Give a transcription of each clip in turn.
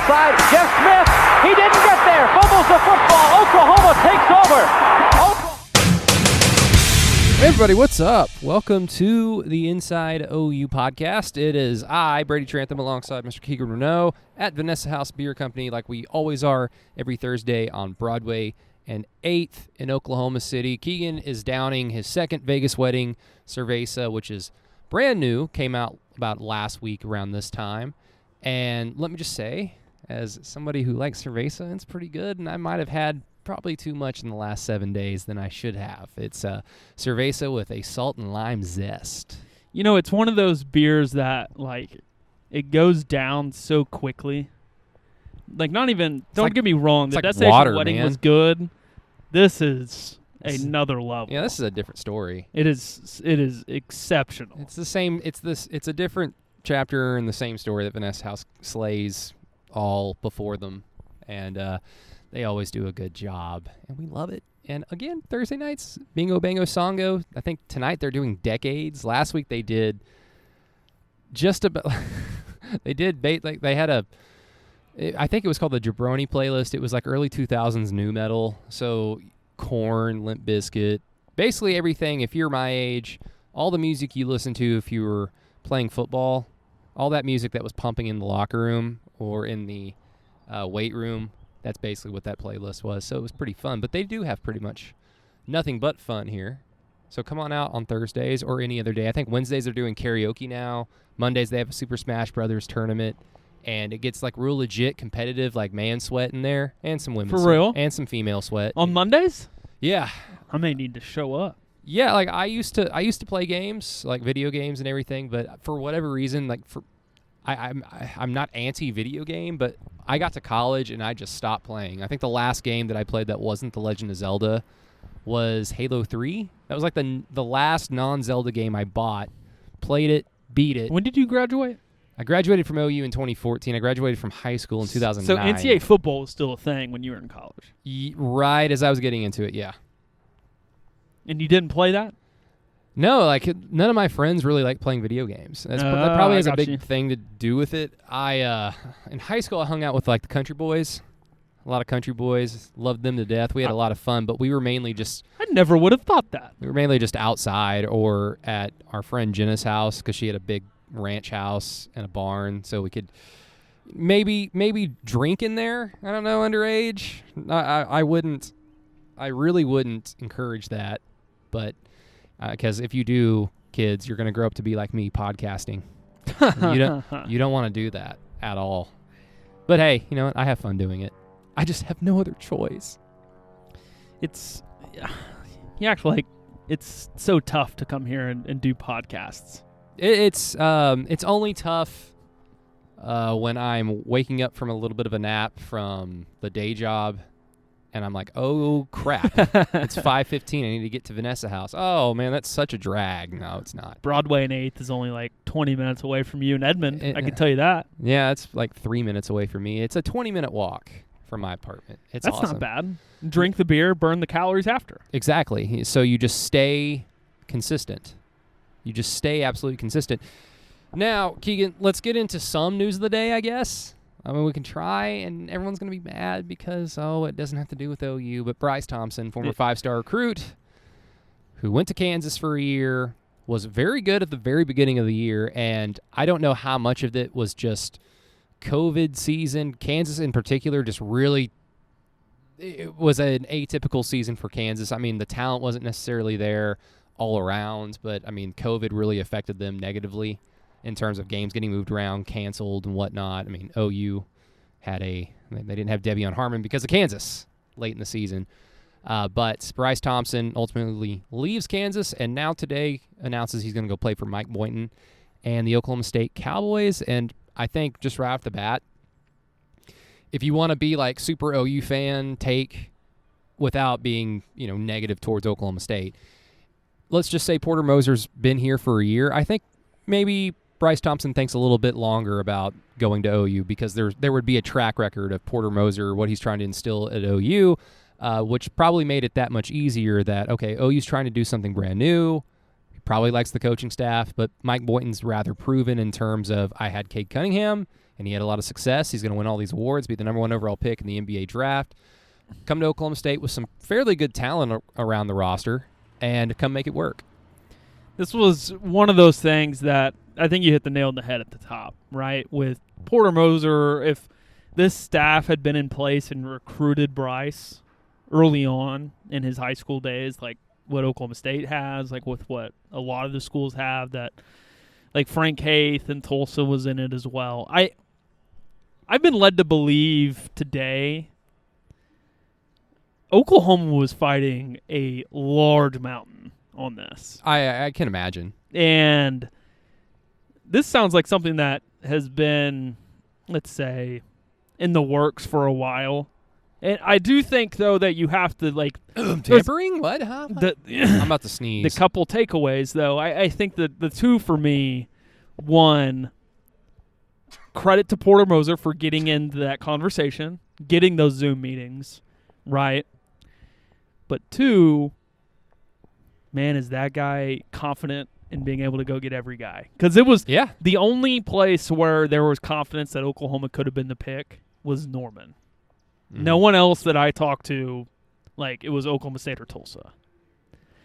outside. Jeff Smith, he didn't get there. Fumbles the football. Oklahoma takes over. Hey everybody, what's up? Welcome to the Inside OU podcast. It is I, Brady Trantham, alongside Mr. Keegan Renault at Vanessa House Beer Company, like we always are every Thursday on Broadway and 8th in Oklahoma City. Keegan is downing his second Vegas wedding, Cerveza, which is brand new, came out about last week around this time. And let me just say, as somebody who likes Cerveza, it's pretty good, and I might have had probably too much in the last 7 days than I should have. It's Cerveza with a salt and lime zest. You know, it's one of those beers that, like, it goes down so quickly. Like, not even, don't get me wrong, the Destination Wedding was good. This is another level. Yeah, this is a different story. It is exceptional. It's the same, it's a different chapter in the same story that Vanessa House slays all before them. And they always do a good job, and we love it. And again, Thursday nights, Bingo Bango Songo. I think tonight they're doing Decades. Last week they did just about, they had I think it was called the Jabroni playlist. It was like early 2000s new metal. So Korn, Limp Bizkit, basically everything. If you're my age, all the music you listen to if you were playing football, all that music that was pumping in the locker room or in the weight room, that's basically what that playlist was. So it was pretty fun. But they do have pretty much nothing but fun here. So come on out on Thursdays or any other day. I think Wednesdays they're doing karaoke now. Mondays they have a Super Smash Brothers tournament. And it gets like real legit competitive, like man sweat in there, and some women For sweat, real? and some female sweat. On Mondays? Yeah. I may need to show up. Yeah, like I used to play games, like video games and everything, but for whatever reason, like I'm not anti-video game, but I got to college and I just stopped playing. I think the last game that I played that wasn't The Legend of Zelda was Halo 3. That was like the last non-Zelda game I bought, played it, beat it. When did you graduate? I graduated from OU in 2014. I graduated from high school in 2009. So NCAA football was still a thing when you were in college? Right as I was getting into it, yeah. And you didn't play that? No, like none of my friends really like playing video games. That probably has a big thing to do with it. In high school I hung out with like the country boys. A lot of country boys. Loved them to death. We had a lot of fun, but we were mainly just... I never would have thought that. We were mainly just outside or at our friend Jenna's house because she had a big ranch house and a barn, so we could maybe drink in there. I don't know, underage. I really wouldn't encourage that, but because if you do, kids, you're going to grow up to be like me, podcasting. You don't want to do that at all. But hey, you know what? I have fun doing it. I just have no other choice. It's so tough to come here and do podcasts. It's only tough when I'm waking up from a little bit of a nap from the day job, and I'm like, oh crap, it's 5:15. I need to get to Vanessa House. Oh man, that's such a drag. No, it's not. Broadway and 8th is only like 20 minutes away from you in Edmond. I can tell you that. Yeah, it's like 3 minutes away from me. It's a 20-minute walk from my apartment. That's awesome. Not bad. Drink the beer, burn the calories after. Exactly. So you just stay consistent. You just stay absolutely consistent. Now, Keegan, let's get into some news of the day, I guess. I mean, we can try, and everyone's going to be mad because, it doesn't have to do with OU. But Bryce Thompson, former five-star recruit, who went to Kansas for a year, was very good at the very beginning of the year, and I don't know how much of it was just COVID season. Kansas in particular just really, it was an atypical season for Kansas. I mean, the talent wasn't necessarily there all around, but I mean, COVID really affected them negatively in terms of games getting moved around, canceled, and whatnot. I mean, OU they didn't have Devion Harmon because of Kansas late in the season. But Bryce Thompson ultimately leaves Kansas, and now today announces he's going to go play for Mike Boynton and the Oklahoma State Cowboys. And I think just right off the bat, if you want to be like super OU fan take without being, negative towards Oklahoma State, let's just say Porter Moser's been here for a year. I think maybe Bryce Thompson thinks a little bit longer about going to OU because there would be a track record of Porter Moser, what he's trying to instill at OU, which probably made it that much easier that, okay, OU's trying to do something brand new. He probably likes the coaching staff, but Mike Boynton's rather proven in terms of I had Cade Cunningham and he had a lot of success. He's going to win all these awards, be the number 1 overall pick in the NBA draft, come to Oklahoma State with some fairly good talent around the roster, and come make it work. This was one of those things that I think you hit the nail on the head at the top, right? With Porter Moser, if this staff had been in place and recruited Bryce early on in his high school days, like what Oklahoma State has, like with what a lot of the schools have, that like Frank Haith and Tulsa was in it as well. I've been led to believe today Oklahoma was fighting a large mountain on this. I can imagine. And this sounds like something that has been, let's say, in the works for a while. And I do think, though, that you have to, like... tampering? What? Huh? I'm about to sneeze. The couple takeaways, though, I think that the two for me, one, credit to Porter Moser for getting into that conversation, getting those Zoom meetings, right? But two, man, is that guy confident in being able to go get every guy? Because it was the only place where there was confidence that Oklahoma could have been the pick was Norman. Mm-hmm. No one else that I talked to, like, it was Oklahoma State or Tulsa.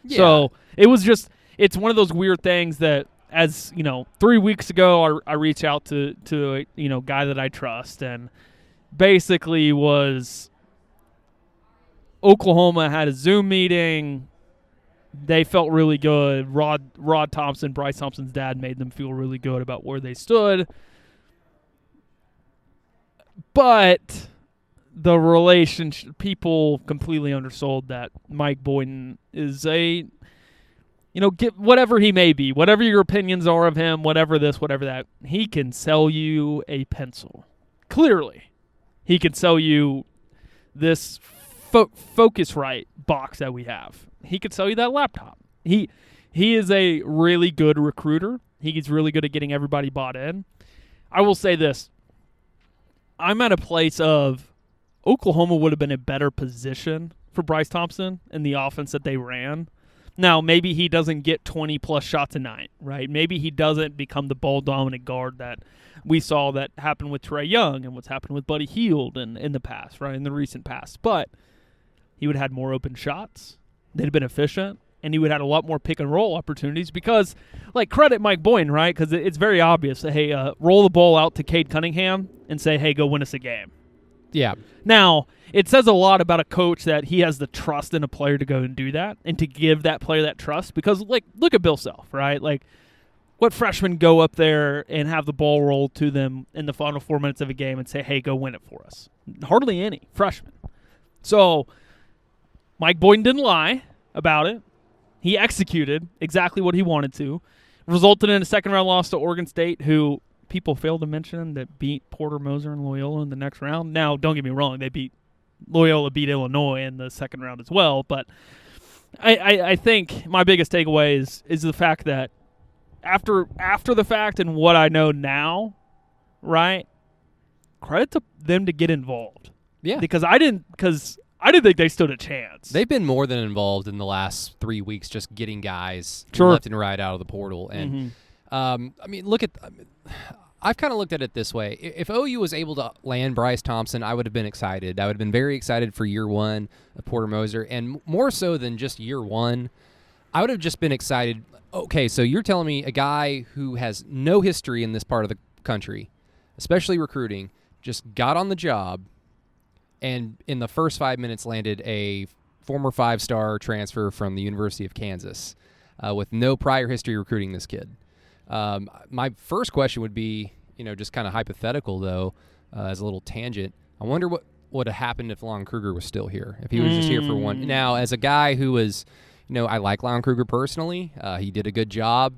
Yeah. So it was just, it's one of those weird things that, as, 3 weeks ago, I reached out to a guy that I trust, and basically was Oklahoma had a Zoom meeting. They felt really good. Rod Thompson, Bryce Thompson's dad, made them feel really good about where they stood. But the relationship, people completely undersold that Mike Boynton is a, get whatever he may be, whatever your opinions are of him, whatever this, whatever that, he can sell you a pencil. Clearly. He can sell you this Focusrite box that we have. He could sell you that laptop. He is a really good recruiter. He's really good at getting everybody bought in. I will say this. I'm at a place of Oklahoma would have been a better position for Bryce Thompson in the offense that they ran. Now, maybe he doesn't get 20-plus shots a night, right? Maybe he doesn't become the ball-dominant guard that we saw that happen with Trae Young and what's happened with Buddy Hield in the past, right, in the recent past. But he would have had more open shots. They'd have been efficient, and he would have had a lot more pick-and-roll opportunities because, like, credit Mike Boynton, right, because it's very obvious that, hey, roll the ball out to Cade Cunningham and say, hey, go win us a game. Yeah. Now, it says a lot about a coach that he has the trust in a player to go and do that and to give that player that trust because, like, look at Bill Self, right? Like, what freshmen go up there and have the ball rolled to them in the final 4 minutes of a game and say, hey, go win it for us? Hardly any freshmen. So Mike Boynton didn't lie about it. He executed exactly what he wanted to. Resulted in a second-round loss to Oregon State, who people failed to mention that beat Porter Moser and Loyola in the next round. Now, don't get me wrong, Loyola beat Illinois in the second round as well. But I think my biggest takeaway is the fact that after the fact and what I know now, right, credit to them to get involved. Yeah. Because I didn't think they stood a chance. They've been more than involved in the last 3 weeks, just getting guys sure. left and right out of the portal. And I've kind of looked at it this way. If OU was able to land Bryce Thompson, I would have been excited. I would have been very excited for year one of Porter Moser. And more so than just year one, I would have just been excited. Okay, so you're telling me a guy who has no history in this part of the country, especially recruiting, just got on the job and in the first 5 minutes landed a former 5-star transfer from the University of Kansas with no prior history recruiting this kid. My first question would be, just kind of hypothetical, though, as a little tangent. I wonder what would have happened if Lon Kruger was still here, if he was just here for one. Now, as a guy who was, I like Lon Kruger personally. He did a good job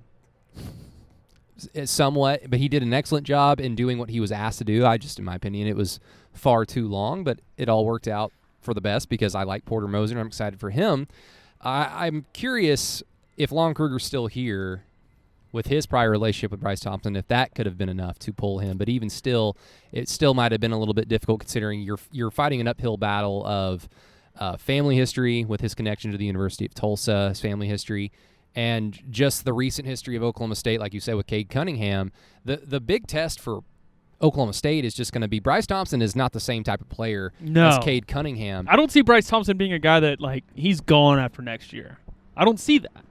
somewhat, but he did an excellent job in doing what he was asked to do. In my opinion, it was far too long, but it all worked out for the best because I like Porter Moser and I'm excited for him. I'm curious if Lon Kruger's still here with his prior relationship with Bryce Thompson, if that could have been enough to pull him. But even still, it still might have been a little bit difficult considering you're fighting an uphill battle of family history with his connection to the University of Tulsa, his family history, and just the recent history of Oklahoma State, like you said, with Cade Cunningham. The big test for Oklahoma State is just going to be Bryce Thompson is not the same type of player as Cade Cunningham. I don't see Bryce Thompson being a guy that, like, he's gone after next year. I don't see that.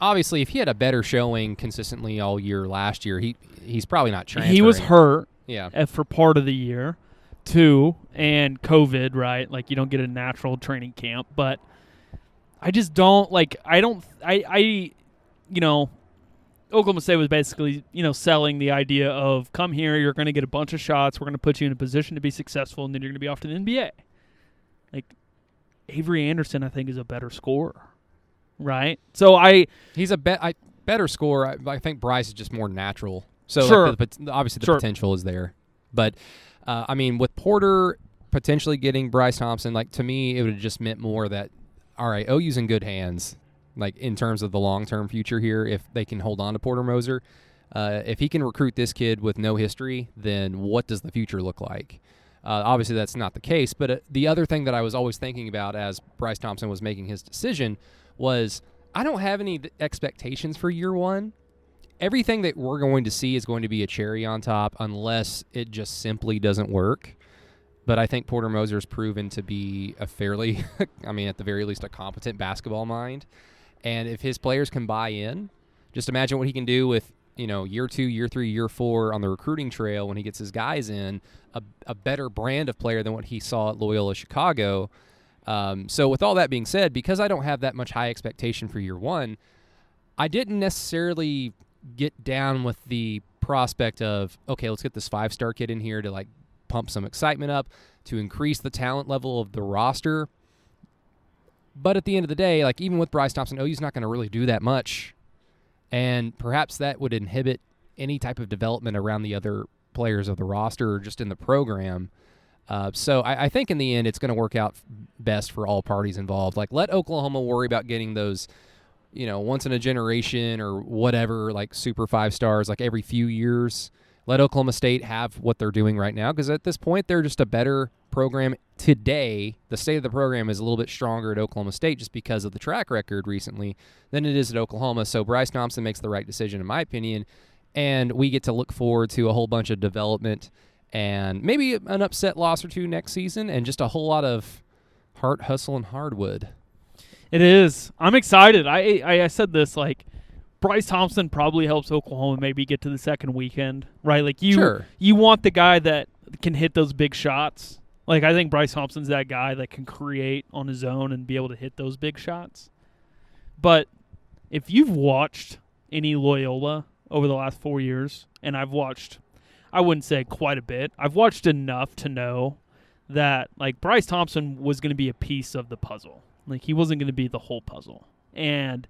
Obviously, if he had a better showing consistently all year last year, he's probably not transferring. He was hurt Yeah. For part of the year, too, and COVID, right? Like, you don't get a natural training camp. But I just don't, like, Oklahoma State was basically, selling the idea of, come here, you're going to get a bunch of shots, we're going to put you in a position to be successful, and then you're going to be off to the NBA. Like, Avery Anderson, I think, is a better scorer, right? So he's a better scorer. I think Bryce is just more natural. So sure. Obviously the potential is there. But, with Porter potentially getting Bryce Thompson, like, to me, it would have just meant more that, all right, OU's in good hands, like, in terms of the long-term future here, if they can hold on to Porter Moser. If he can recruit this kid with no history, then what does the future look like? Obviously, that's not the case. But the other thing that I was always thinking about as Bryce Thompson was making his decision was, I don't have any expectations for year one. Everything that we're going to see is going to be a cherry on top unless it just simply doesn't work. But I think Porter Moser's proven to be a fairly, at the very least, a competent basketball mind. And if his players can buy in, just imagine what he can do with, year 2, year 3, year 4 on the recruiting trail when he gets his guys in, a better brand of player than what he saw at Loyola Chicago. So with all that being said, because I don't have that much high expectation for year one, I didn't necessarily get down with the prospect of, okay, let's get this 5-star kid in here to, like, pump some excitement up, to increase the talent level of the roster. But at the end of the day, like, even with Bryce Thompson, OU's not going to really do that much. And perhaps that would inhibit any type of development around the other players of the roster or just in the program. So I think in the end it's going to work out best for all parties involved. Like, let Oklahoma worry about getting those, once in a generation or whatever, like, super 5-stars, like, every few years. Let Oklahoma State have what they're doing right now, because at this point they're just a better program today. The state of the program is a little bit stronger at Oklahoma State just because of the track record recently than it is at Oklahoma. So Bryce Thompson makes the right decision, in my opinion, and we get to look forward to a whole bunch of development and maybe an upset loss or two next season and just a whole lot of heart, hustle, and hardwood. It is. I'm excited. I said this, like, Bryce Thompson probably helps Oklahoma maybe get to the second weekend, right? Like, you want the guy that can hit those big shots. Like, I think Bryce Thompson's that guy that can create on his own and be able to hit those big shots. But if you've watched any Loyola over the last 4 years, and I've watched, I wouldn't say quite a bit, I've watched enough to know that, like, Bryce Thompson was going to be a piece of the puzzle. Like, he wasn't going to be the whole puzzle. And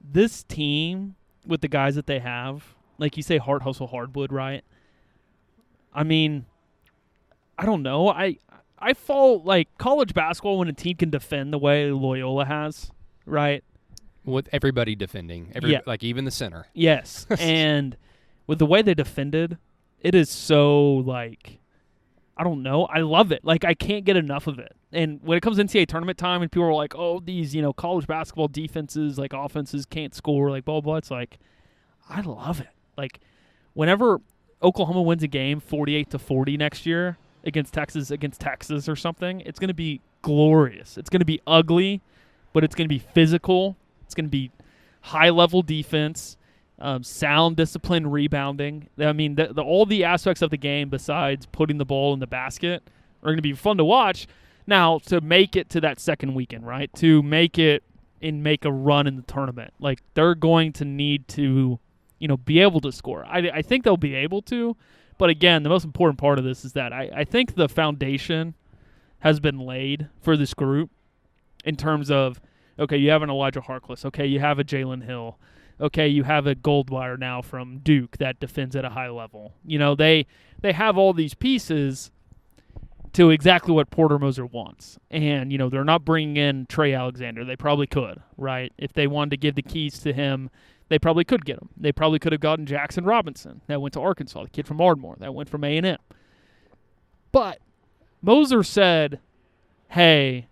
this team, with the guys that they have, like you say, heart, hustle, hardwood, right? I mean, I don't know. I fall, like, college basketball when a team can defend the way Loyola has, right? With everybody defending. Like, even the center. Yes. And with the way they defended, it is so, like, I don't know. I love it. Like, I can't get enough of it. And when it comes to NCAA tournament time and people are like, oh, these, college basketball defenses, like, offenses can't score, like, blah, blah, it's like, I love it. Like, whenever Oklahoma wins a game 48-40 next year against Texas or something, it's going to be glorious. It's going to be ugly, but it's going to be physical. It's going to be high-level defense, sound, disciplined rebounding. I mean, all the aspects of the game besides putting the ball in the basket are going to be fun to watch. Now, to make it to that second weekend, right, to make it and make a run in the tournament, like, they're going to need to, be able to score. I think they'll be able to, but again, the most important part of this is that I think the foundation has been laid for this group in terms of, okay, you have an Elijah Harkless, okay, you have a Jalen Hill, okay, you have a Goldwire now from Duke that defends at a high level. They have all these pieces to exactly what Porter Moser wants. And, they're not bringing in Trey Alexander. They probably could, right? If they wanted to give the keys to him, they probably could get him. They probably could have gotten Jackson Robinson that went to Arkansas, the kid from Ardmore that went from A&M. But Moser said, hey,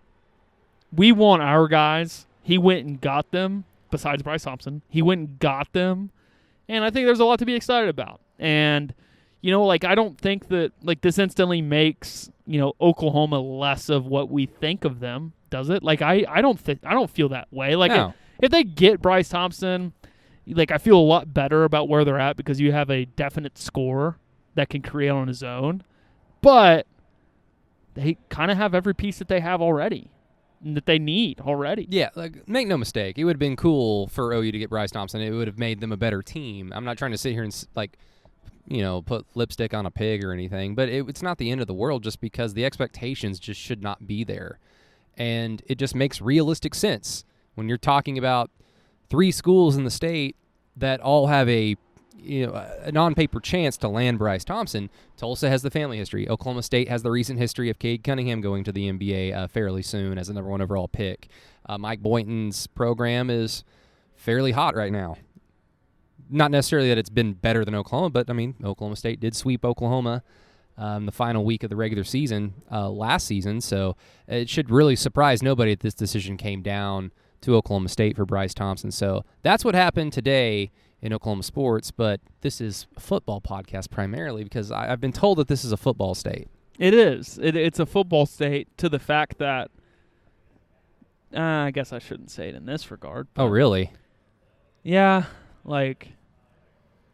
we want our guys. He went and got them, besides Bryce Thompson. He went and got them. And I think there's a lot to be excited about. And, I don't think that, this instantly makes, Oklahoma less of what we think of them, does it? I don't feel that way. No. If they get Bryce Thompson, I feel a lot better about where they're at because you have a definite scorer that can create on his own. But they kind of have every piece that they have already and that they need already. Yeah, make no mistake. It would have been cool for OU to get Bryce Thompson. It would have made them a better team. I'm not trying to sit here and, put lipstick on a pig or anything, but it's not the end of the world just because the expectations just should not be there. And it just makes realistic sense when you're talking about 3 schools in the state that all have a on-paper chance to land Bryce Thompson. Tulsa has the family history. Oklahoma State has the recent history of Cade Cunningham going to the NBA fairly soon as a number 1 overall pick. Mike Boynton's program is fairly hot right now. Not necessarily that it's been better than Oklahoma, but, Oklahoma State did sweep Oklahoma the final week of the regular season last season, so it should really surprise nobody that this decision came down to Oklahoma State for Bryce Thompson. So that's what happened today in Oklahoma sports, but this is a football podcast primarily because I've been told that this is a football state. It is. It's a football state to the fact that I guess I shouldn't say it in this regard. Oh, really? Yeah,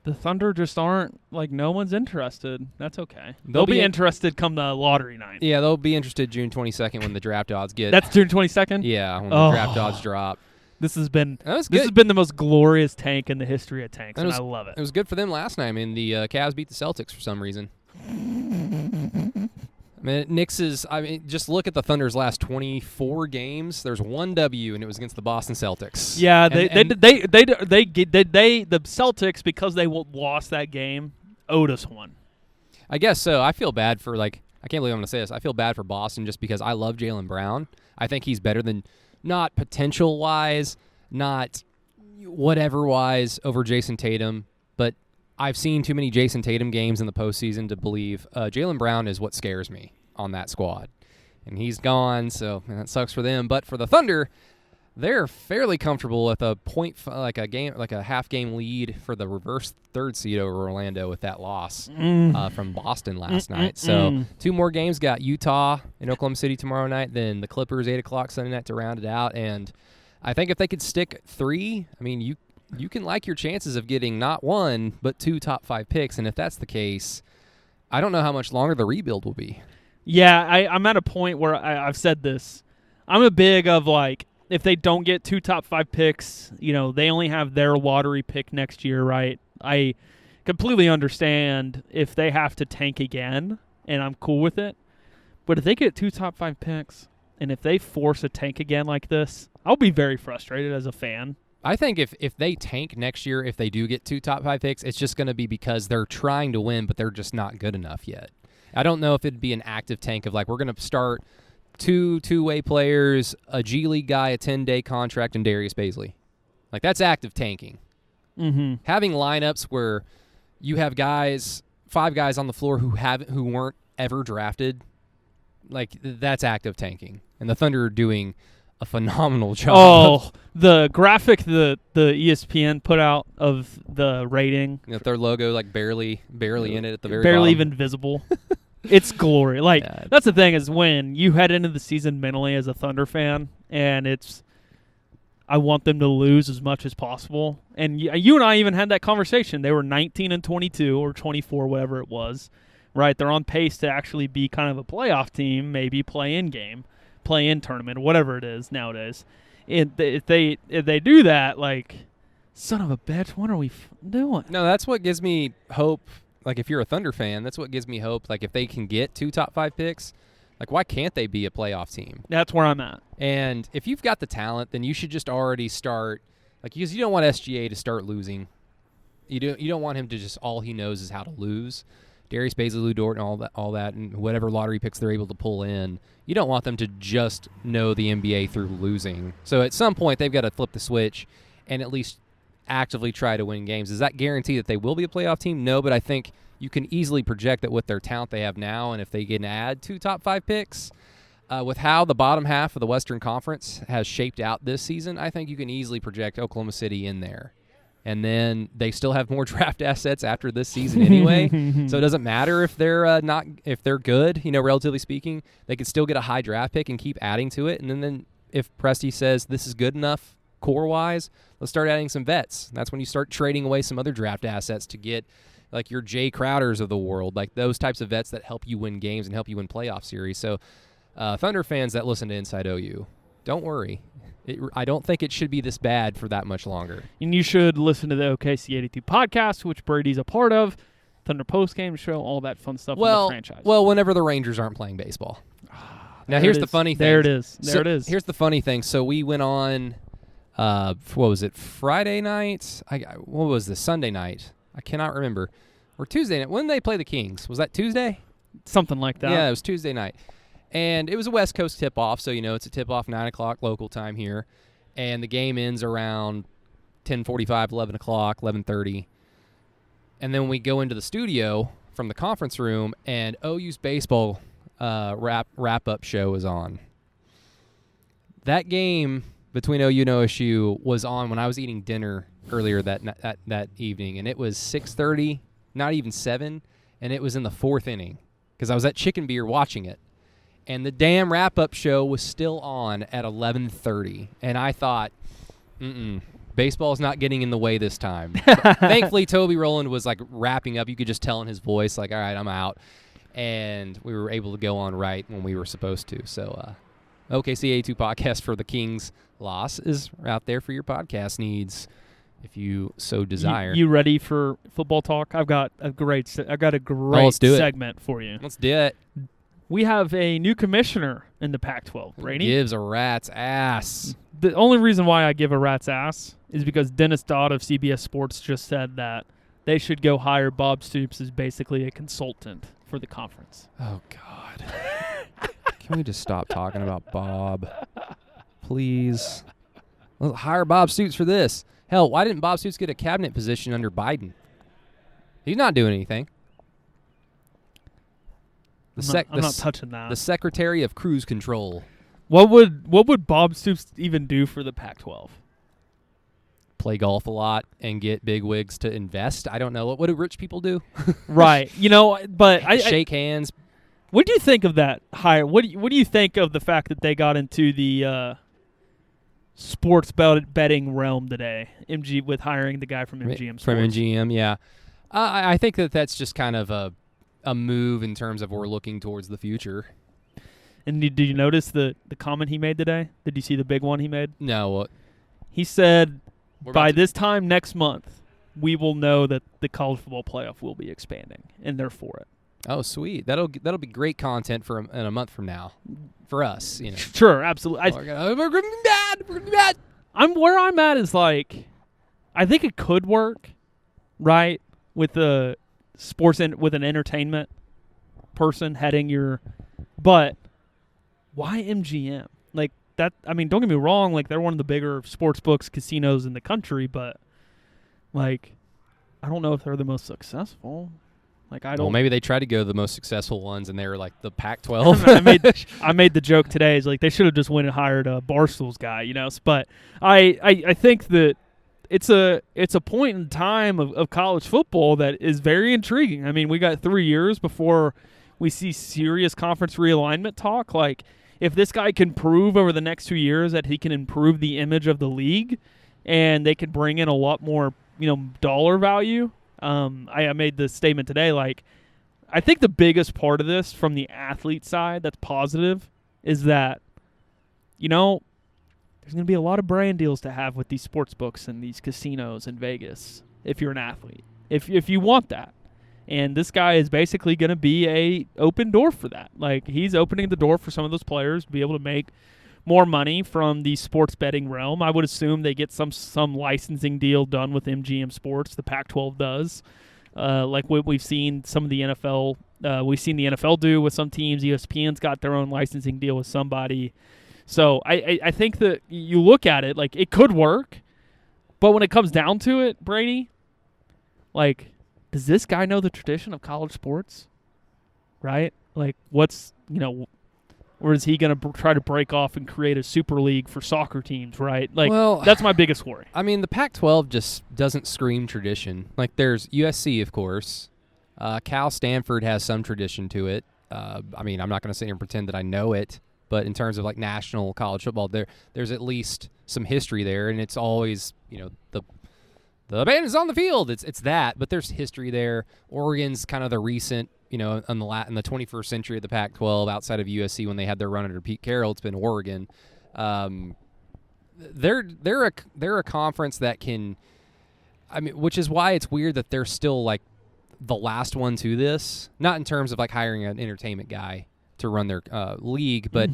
the Thunder just aren't, no one's interested. That's okay. They'll be interested come the lottery night. Yeah, they'll be interested June 22nd when the draft odds get. That's June 22nd? Yeah, when the draft odds drop. This has been the most glorious tank in the history of tanks, and I love it. It was good for them last night. The Cavs beat the Celtics for some reason. Just look at the Thunder's last 24 games. There's 1 W, and it was against the Boston Celtics. Yeah, the Celtics, because they lost that game, owed us one. I guess so. I feel bad for I can't believe I'm going to say this. I feel bad for Boston just because I love Jaylen Brown. I think he's better than, not potential-wise, not whatever-wise, over Jason Tatum, but I've seen too many Jason Tatum games in the postseason to believe Jaylen Brown is what scares me on that squad. And he's gone, so that sucks for them. But for the Thunder, they're fairly comfortable with a a half-game lead for the reverse 3rd seed over Orlando with that loss from Boston last night. So 2 more games, got Utah and Oklahoma City tomorrow night, then the Clippers 8 o'clock Sunday night to round it out. And I think if they could stick 3, you can like your chances of getting not 1 but 2 top 5 picks. And if that's the case, I don't know how much longer the rebuild will be. Yeah, I'm at a point where I've said this. I'm a big of if they don't get 2 top 5 picks, they only have their lottery pick next year, right? I completely understand if they have to tank again, and I'm cool with it. But if they get 2 top 5 picks, and if they force a tank again like this, I'll be very frustrated as a fan. I think if they tank next year, if they do get 2 top 5 picks, it's just going to be because they're trying to win, but they're just not good enough yet. I don't know if it'd be an active tank of we're going to start 2 two-way players, a G League guy, a 10-day contract, and Darius Baisley. That's active tanking. Mm-hmm. Having lineups where you have 5 guys on the floor who weren't ever drafted, that's active tanking. And the Thunder are doing a phenomenal job. Oh, the graphic the ESPN put out of the rating. Their logo barely in it at the very barely bottom. Even visible. It's glory. That's the thing is when you head into the season mentally as a Thunder fan, and I want them to lose as much as possible. And you and I even had that conversation. They were 19-22 or 24, whatever it was. Right? They're on pace to actually be kind of a playoff team, maybe play-in tournament, whatever it is nowadays. If they do that, son of a bitch, what are we doing? No, that's what gives me hope. If you're a Thunder fan, that's what gives me hope. If they can get 2 top 5 picks, why can't they be a playoff team? That's where I'm at. And if you've got the talent, then you should just already start. Because you don't want SGA to start losing. You don't want him to just all he knows is how to lose. Darius Baisley, Lou Dort, and all that, and whatever lottery picks they're able to pull in. You don't want them to just know the NBA through losing. So at some point, they've got to flip the switch and at least actively try to win games. Does that guarantee that they will be a playoff team? No, but I think you can easily project that with their talent they have now, and if they can add 2 top 5 picks, with how the bottom half of the Western Conference has shaped out this season, I think you can easily project Oklahoma City in there. And then they still have more draft assets after this season anyway. So it doesn't matter if they're if they're good, relatively speaking. They could still get a high draft pick and keep adding to it. And then if Presti says this is good enough core-wise, let's start adding some vets. That's when you start trading away some other draft assets to get like your Jay Crowders of the world, like those types of vets that help you win games and help you win playoff series. So Thunder fans that listen to Inside OU, don't worry. I don't think it should be this bad for that much longer. And you should listen to the OKC 82 podcast, which Brady's a part of, Thunder postgame show, all that fun stuff in the franchise. Well, whenever the Rangers aren't playing baseball. Now, here's the funny thing. There it is. There it is. Here's the funny thing. So we went on, what was it, Friday night? What was this, Sunday night? I cannot remember. Or Tuesday night. When did they play the Kings? Was that Tuesday? Something like that. Yeah, it was Tuesday night. And it was a West Coast tip-off, so, it's a tip-off 9 o'clock local time here. And the game ends around 10:45, 11 o'clock, 11:30. And then we go into the studio from the conference room, and OU's baseball wrap-up show is on. That game between OU and OSU was on when I was eating dinner earlier that evening, and it was 6:30, not even 7, and it was in the 4th inning because I was at Chicken Beer watching it. And the damn wrap-up show was still on at 11:30. And I thought, baseball's not getting in the way this time. Thankfully, Toby Rowland was, wrapping up. You could just tell in his voice, all right, I'm out. And we were able to go on right when we were supposed to. So, OKC 82 podcast for the Kings loss is out there for your podcast needs if you so desire. You ready for football talk? I've got a great segment for you. Let's do it. We have a new commissioner in the Pac-12, Brady. Gives a rat's ass. The only reason why I give a rat's ass is because Dennis Dodd of CBS Sports just said that they should go hire Bob Stoops as basically a consultant for the conference. Oh, God. Can we just stop talking about Bob? Please. Let's hire Bob Stoops for this. Hell, why didn't Bob Stoops get a cabinet position under Biden? He's not doing anything. I'm not touching that. The Secretary of Cruise Control. What would Bob Stoops even do for the Pac-12? Play golf a lot and get big wigs to invest. I don't know. What do rich people do? Right. But shake hands. What do you think of that hire? What do you think of the fact that they got into the sports betting realm today? MG with hiring the guy from MGM Sports. From MGM, yeah. I think that's just kind of a move in terms of we're looking towards the future. And did you notice the comment he made today? Did you see the big one he made? No. What? He said, by this time next month, we will know that the college football playoff will be expanding, and they're for it. Oh, sweet. That'll be great content for in a month from now for us. Sure, absolutely. We're going to be bad. We're going to be bad. Where I'm at is I think it could work, right, with the sports with an entertainment person heading but why MGM? That, don't get me wrong, they're one of the bigger sports books, casinos in the country, but I don't know if they're the most successful. Well, maybe they tried to go the most successful ones, and they were the Pac-12. I made the joke today. Is they should have just went and hired Barstool's guy, But I think that it's a point in time of college football that is very intriguing. We got 3 years before we see serious conference realignment talk. If this guy can prove over the next 2 years that he can improve the image of the league, and they can bring in a lot more, dollar value. I made the statement today. I think the biggest part of this from the athlete side that's positive is that, there's going to be a lot of brand deals to have with these sports books and these casinos in Vegas if you're an athlete, if you want that. And this guy is basically going to be a open door for that. He's opening the door for some of those players to be able to make more money from the sports betting realm. I would assume they get some licensing deal done with MGM Sports. The Pac-12 does. What we've seen some of the NFL, we've seen the NFL do with some teams. ESPN's got their own licensing deal with somebody. So I think that you look at it, it could work. But when it comes down to it, Brady, does this guy know the tradition of college sports? Right? Or is he going to try to break off and create a super league for soccer teams, right? Like, well, that's my biggest worry. I mean, the Pac-12 just doesn't scream tradition. Like, there's USC, of course. Cal Stanford has some tradition to it. I mean, I'm not going to sit here and pretend that I know it, but in terms of, like, national college football, there's at least some history there, and it's always, the band is on the field. It's that, but there's history there. Oregon's kind of the recent, in the 21st century of the Pac-12, outside of USC when they had their run under Pete Carroll, it's been Oregon. They're a conference that can, which is why it's weird that they're still like the last one to this. Not in terms of like hiring an entertainment guy to run their league, but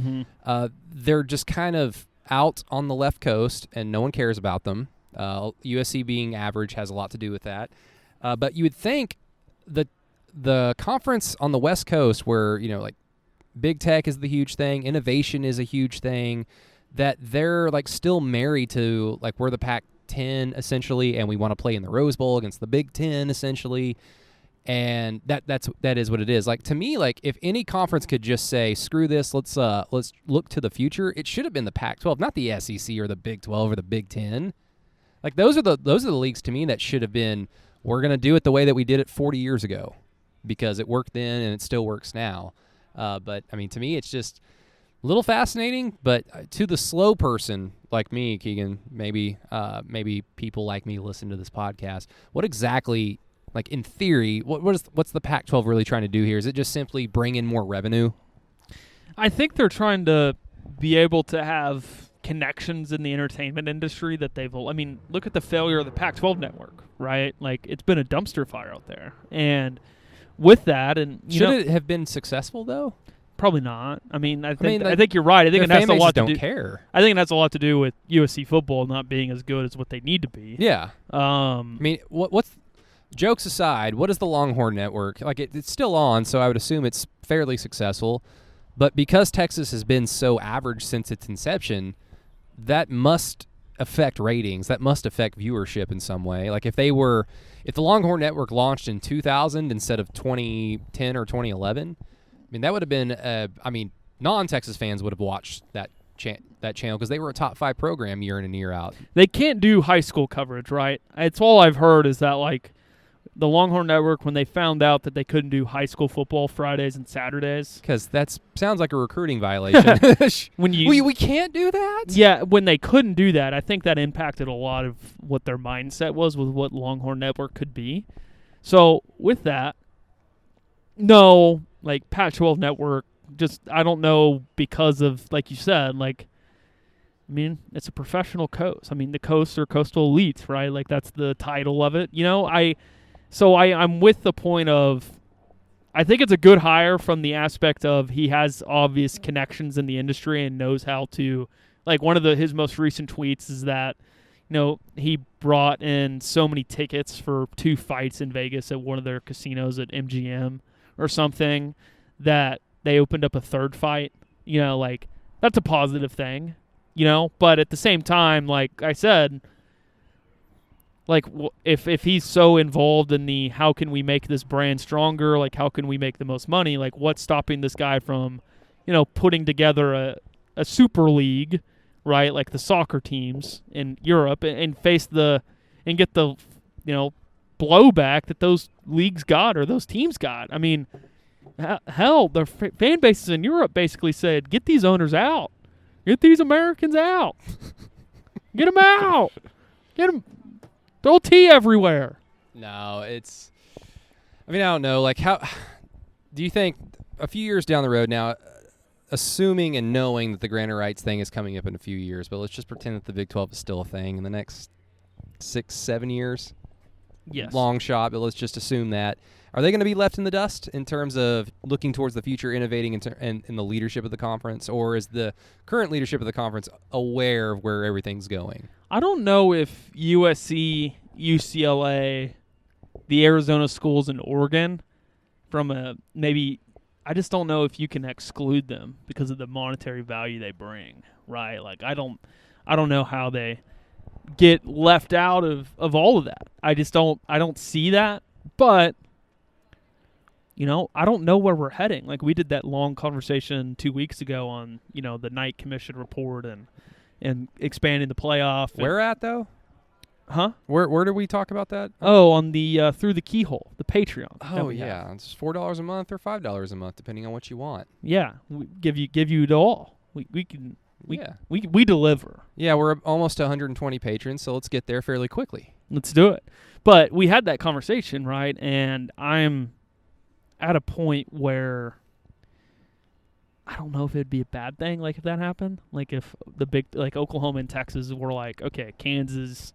they're just kind of out on the left coast, and no one cares about them. USC being average has a lot to do with that. But you would think that the conference on the West Coast where, like big tech is the huge thing, innovation is a huge thing, that they're like still married to like we're the Pac-10 essentially, and we want to play in the Rose Bowl against the Big Ten essentially. And that is what it is. Like to me, like if any conference could just say, screw this, let's look to the future, it should have been the Pac-12, not the SEC or the Big 12 or the Big 10. Like those are the leagues to me that should have been, we're going to do it the way that we did it 40 years ago because it worked then and it still works now. But I mean, to me, it's just a little fascinating, but to the slow person like me, Keegan, maybe people like me listen to this podcast. What exactly, like in theory, what's the Pac-12 really trying to do here? Is it just simply bring in more revenue? I think they're trying to be able to have connections in the entertainment industry that look at the failure of the Pac-12 network, right? Like it's been a dumpster fire out there. And with that, and should it have been successful though? Probably not. I think you're right. I think it has a lot to do. Care. I think it has a lot to do with USC football not being as good as what they need to be. Yeah. What's jokes aside? What is the Longhorn Network like? It's still on, so I would assume it's fairly successful. But because Texas has been so average since its inception, that must affect ratings. That must affect viewership in some way. Like if the Longhorn Network launched in 2000 instead of 2010 or 2011, that would have been, non-Texas fans would have watched that channel because they were a top 5 program year in and year out. They can't do high school coverage, right? It's all I've heard is that like the Longhorn Network, when they found out that they couldn't do high school football Fridays and Saturdays. Because that sounds like a recruiting violation. We can't do that? Yeah, when they couldn't do that, I think that impacted a lot of what their mindset was with what Longhorn Network could be. So with that, no, like Pac-12 Network, just I don't know because of, like you said, like, it's a professional coast. The coasts are coastal elites, right? Like that's the title of it. I'm with the point of I think it's a good hire from the aspect of he has obvious connections in the industry and knows how to, like one of his most recent tweets is that, he brought in so many tickets for 2 fights in Vegas at one of their casinos at MGM or something that they opened up a 3rd fight. Like that's a positive thing, but at the same time, like I said, like if he's so involved in the how can we make this brand stronger, like how can we make the most money, like what's stopping this guy from, putting together a super league, right? Like the soccer teams in Europe and face and get the, blowback that those leagues got or those teams got. Hell, the fan bases in Europe basically said, get these owners out. Get these Americans out. Get them out. Get them. Throw tea everywhere. No, it's... I don't know. Like, how... Do you think a few years down the road now, assuming and knowing that the Granite Rights thing is coming up in a few years, but let's just pretend that the Big 12 is still a thing in the next 6-7 years? Yes. Long shot, but let's just assume that. Are they going to be left in the dust in terms of looking towards the future, innovating in the leadership of the conference, or is the current leadership of the conference aware of where everything's going? I don't know if USC, UCLA, the Arizona schools in Oregon, I just don't know if you can exclude them because of the monetary value they bring, right? Like I don't know how they get left out of all of that. I don't see that, but I don't know where we're heading. Like, we did that long conversation 2 weeks ago on, the night commission report and expanding the playoff. Where at, though? Huh? Where did we talk about that? Oh, on the Through the Keyhole, the Patreon. Oh, yeah. It's $4 a month or $5 a month, depending on what you want. Yeah. We give you it all. We deliver. Yeah, we're almost 120 patrons, so let's get there fairly quickly. Let's do it. But we had that conversation, right? And I'm at a point where I don't know if it'd be a bad thing, like, if that happened. Like, if the big, like, Oklahoma and Texas were like, okay, Kansas,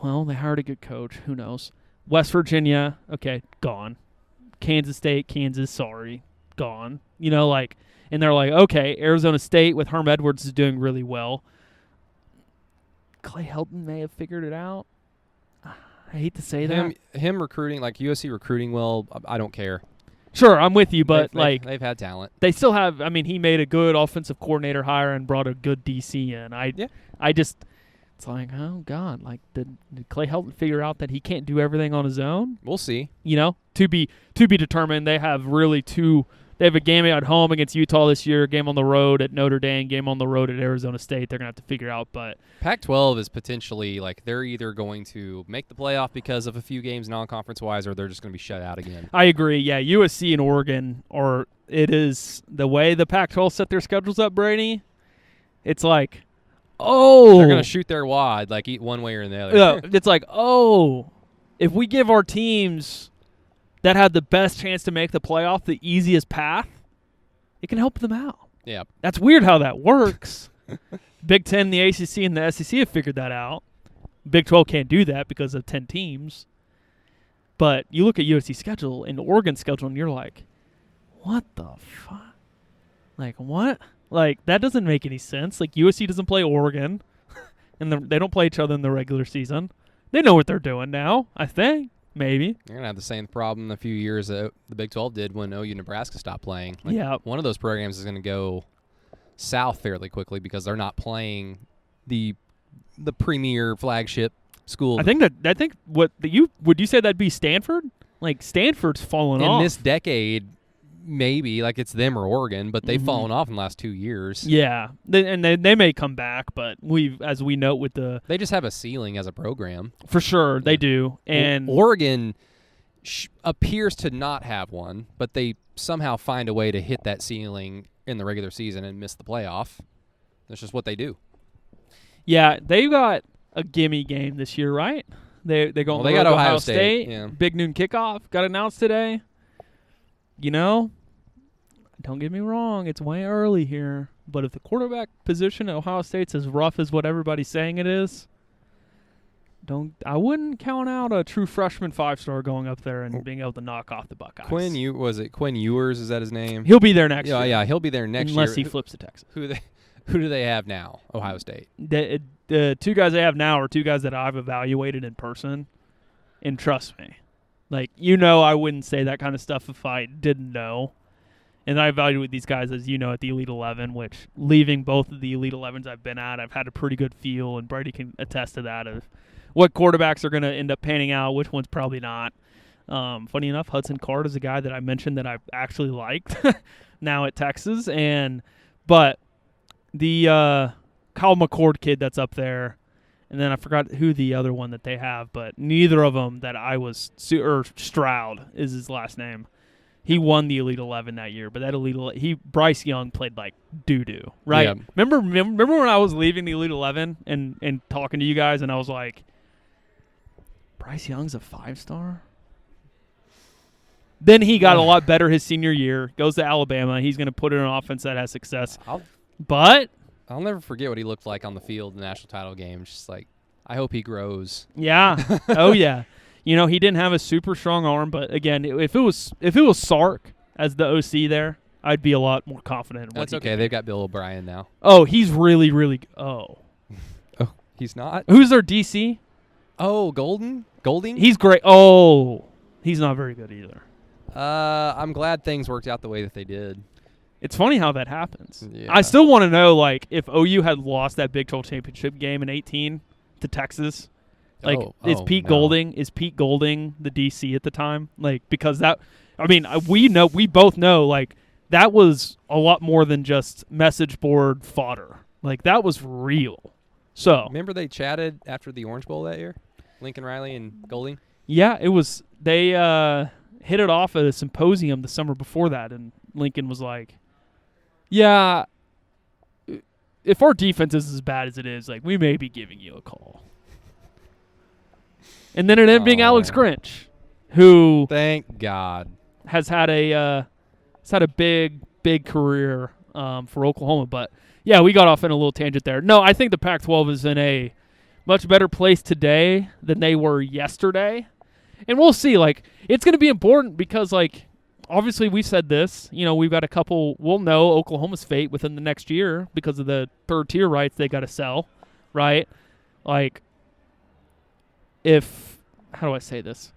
well, they hired a good coach. Who knows? West Virginia, okay, gone. Kansas State, Kansas, sorry, gone. And they're like, okay, Arizona State with Herm Edwards is doing really well. Clay Helton may have figured it out. I hate to say that. Him recruiting, like USC recruiting well, I don't care. Sure, I'm with you, but they've had talent. They still have. I mean, he made a good offensive coordinator hire and brought a good DC in. It's like, oh God, like did Clay Helton figure out that he can't do everything on his own? We'll see. To be determined. They have really two. They have a game at home against Utah this year, game on the road at Notre Dame, game on the road at Arizona State. They're going to have to figure out. But Pac-12 is potentially, like, they're either going to make the playoff because of a few games non-conference-wise, or they're just going to be shut out again. I agree. Yeah, USC and Oregon, it is the way the Pac-12 set their schedules up, Brady. It's like, they're going to shoot their wad, like, one way or the other. Yeah, it's like, if we give our teams that have the best chance to make the playoff the easiest path, it can help them out. Yeah. That's weird how that works. Big Ten, the ACC, and the SEC have figured that out. Big 12 can't do that because of 10 teams. But you look at USC's schedule and Oregon's schedule, and you're like, what the fuck? Like, what? Like, that doesn't make any sense. Like, USC doesn't play Oregon, and they don't play each other in the regular season. They know what they're doing now, I think. Maybe. You're going to have the same problem in a few years that the Big 12 did when OU Nebraska stopped playing. Like, yeah. One of those programs is going to go south fairly quickly because they're not playing the premier flagship school. Would you say that'd be Stanford? Like, Stanford's fallen off. In this decade, maybe. Like, it's them or Oregon, but they've fallen off in the last 2 years. Yeah. They may come back, but as we note with they just have a ceiling as a program. For sure, they do. And Oregon appears to not have one, but they somehow find a way to hit that ceiling in the regular season and miss the playoff. That's just what they do. Yeah, they got a gimme game this year, right? They got Ohio State. Yeah. Big noon kickoff got announced today. Don't get me wrong, it's way early here, but if the quarterback position at Ohio State's as rough as what everybody's saying it is, I wouldn't count out a true freshman 5-star going up there and being able to knock off the Buckeyes. Quinn Ewers? Is that his name? He'll be there next year. Yeah, he'll be there next year. Unless he flips to Texas. Who do they have now? Ohio State. The two guys they have now are two guys that I've evaluated in person, and trust me. Like, I wouldn't say that kind of stuff if I didn't know. And I evaluate these guys, as you know, at the Elite 11, which, leaving both of the Elite 11s I've been at, I've had a pretty good feel, and Brady can attest to that, of what quarterbacks are going to end up panning out, which ones probably not. Funny enough, Hudson Card is a guy that I mentioned that I actually liked now at Texas. But the Kyle McCord kid that's up there, and then I forgot who the other one that they have, but neither of them that I was Stroud is his last name. He won the Elite 11 that year, but that Bryce Young played like doo-doo, right? Yeah. Remember when I was leaving the Elite 11 and talking to you guys, and I was like, Bryce Young's a 5-star? Then he got a lot better his senior year, goes to Alabama. He's going to put in an offense that has success. I'll never forget what he looked like on the field in the national title game. It's just like, I hope he grows. Yeah. Oh, yeah. He didn't have a super strong arm, but again, if it was Sark as the OC there, I'd be a lot more confident. That's okay. They've got Bill O'Brien now. Oh, he's really, really Oh, he's not? Who's their DC? Oh, Golding? He's great. Oh, he's not very good either. I'm glad things worked out the way that they did. It's funny how that happens. Yeah. I still want to know, like, if OU had lost that Big 12 championship game in 2018 to Texas. Is Pete Golding the DC at the time? Like, because that I mean, we both know, like, that was a lot more than just message board fodder. Like, that was real. So remember they chatted after the Orange Bowl that year? Lincoln Riley and Golding? Yeah, it was. They hit it off at a symposium the summer before that, and Lincoln was like, yeah, if our defense is as bad as it is, like, we may be giving you a call. And then it ended up being Alex Grinch, who thank God has had a big career for Oklahoma. But yeah, we got off in a little tangent there. No, I think the Pac-12 is in a much better place today than they were yesterday, and we'll see. Like, it's going to be important because, like, obviously we said this. You know, we've got a couple. We'll know Oklahoma's fate within the next year because of the third-tier rights they got to sell, right? Like, how do I say this?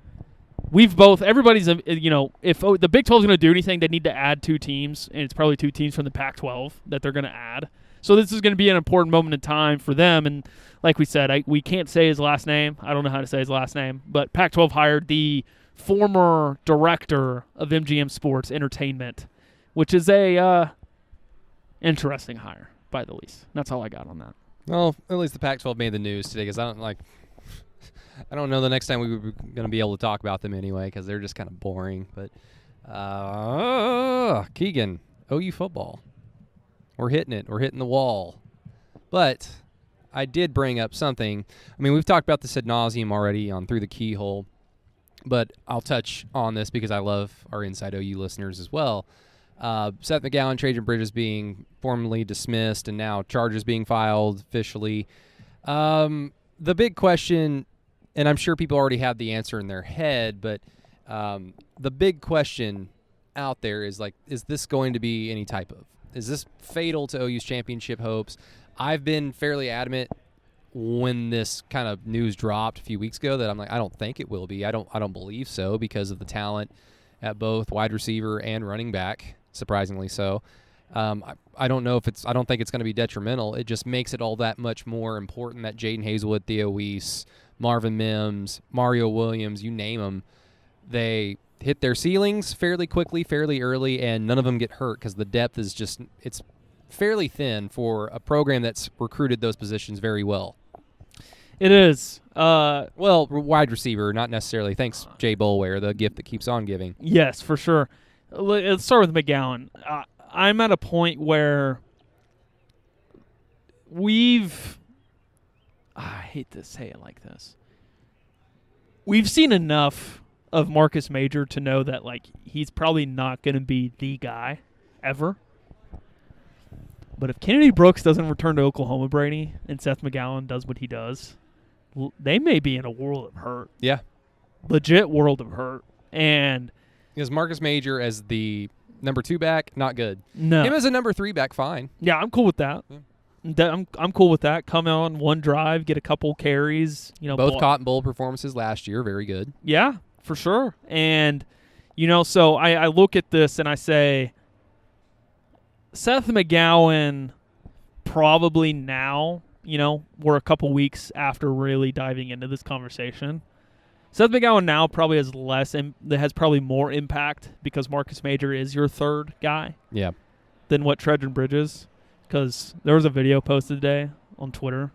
Everybody's, you know, if the Big 12 is going to do anything, they need to add 2 teams, and it's probably 2 teams from the Pac-12 that they're going to add. So this is going to be an important moment in time for them. And like we said, we can't say his last name. I don't know how to say his last name. But Pac-12 hired the former director of MGM Sports Entertainment, which is a interesting hire, by the least. That's all I got on that. Well, at least the Pac-12 made the news today because I don't know the next time we were going to be able to talk about them anyway because they're just kind of boring. But Keegan, OU football. We're hitting it. We're hitting the wall. But I did bring up something. I mean, we've talked about this ad nauseum already on Through the Keyhole, but I'll touch on this because I love our Inside OU listeners as well. Seth McGowan, Trajan Bridges being formally dismissed, and now charges being filed officially. The big question, and I'm sure people already have the answer in their head, but the big question out there is, like, is this going to be any type of, is this fatal to OU's championship hopes? I've been fairly adamant when this kind of news dropped a few weeks ago that I'm like, I don't think it will be. I don't believe so because of the talent at both wide receiver and running back, surprisingly so. I don't know if it's – I don't think it's going to be detrimental. It just makes it all that much more important that Jaden Hazelwood, Theo Weiss, Marvin Mims, Mario Williams, you name them, they hit their ceilings fairly quickly, fairly early, and none of them get hurt because the depth is just – it's fairly thin for a program that's recruited those positions very well. It is. Well, wide receiver, not necessarily. Thanks, Jay Boulware, the gift that keeps on giving. Yes, for sure. Let's start with McGowan. I'm at a point where I hate to say it like this. We've seen enough of Marcus Major to know that, like, he's probably not going to be the guy ever. But if Kennedy Brooks doesn't return to Oklahoma, Brady, and Seth McGowan does what he does, they may be in a world of hurt. Yeah. Legit world of hurt. And because Marcus Major as the number 2 back, not good. No. Him as a number 3 back, fine. Yeah, I'm cool with that. Yeah. I'm cool with that. Come on one drive, get a couple carries. You know, both Cotton Bowl performances last year, very good. Yeah, for sure. And, you know, so I look at this and I say, Seth McGowan probably now, you know, we're a couple weeks after really diving into this conversation. Seth McGowan now probably has has probably more impact because Marcus Major is your third guy. Yeah. Than what Trajan Bridges. Because there was a video posted today on Twitter.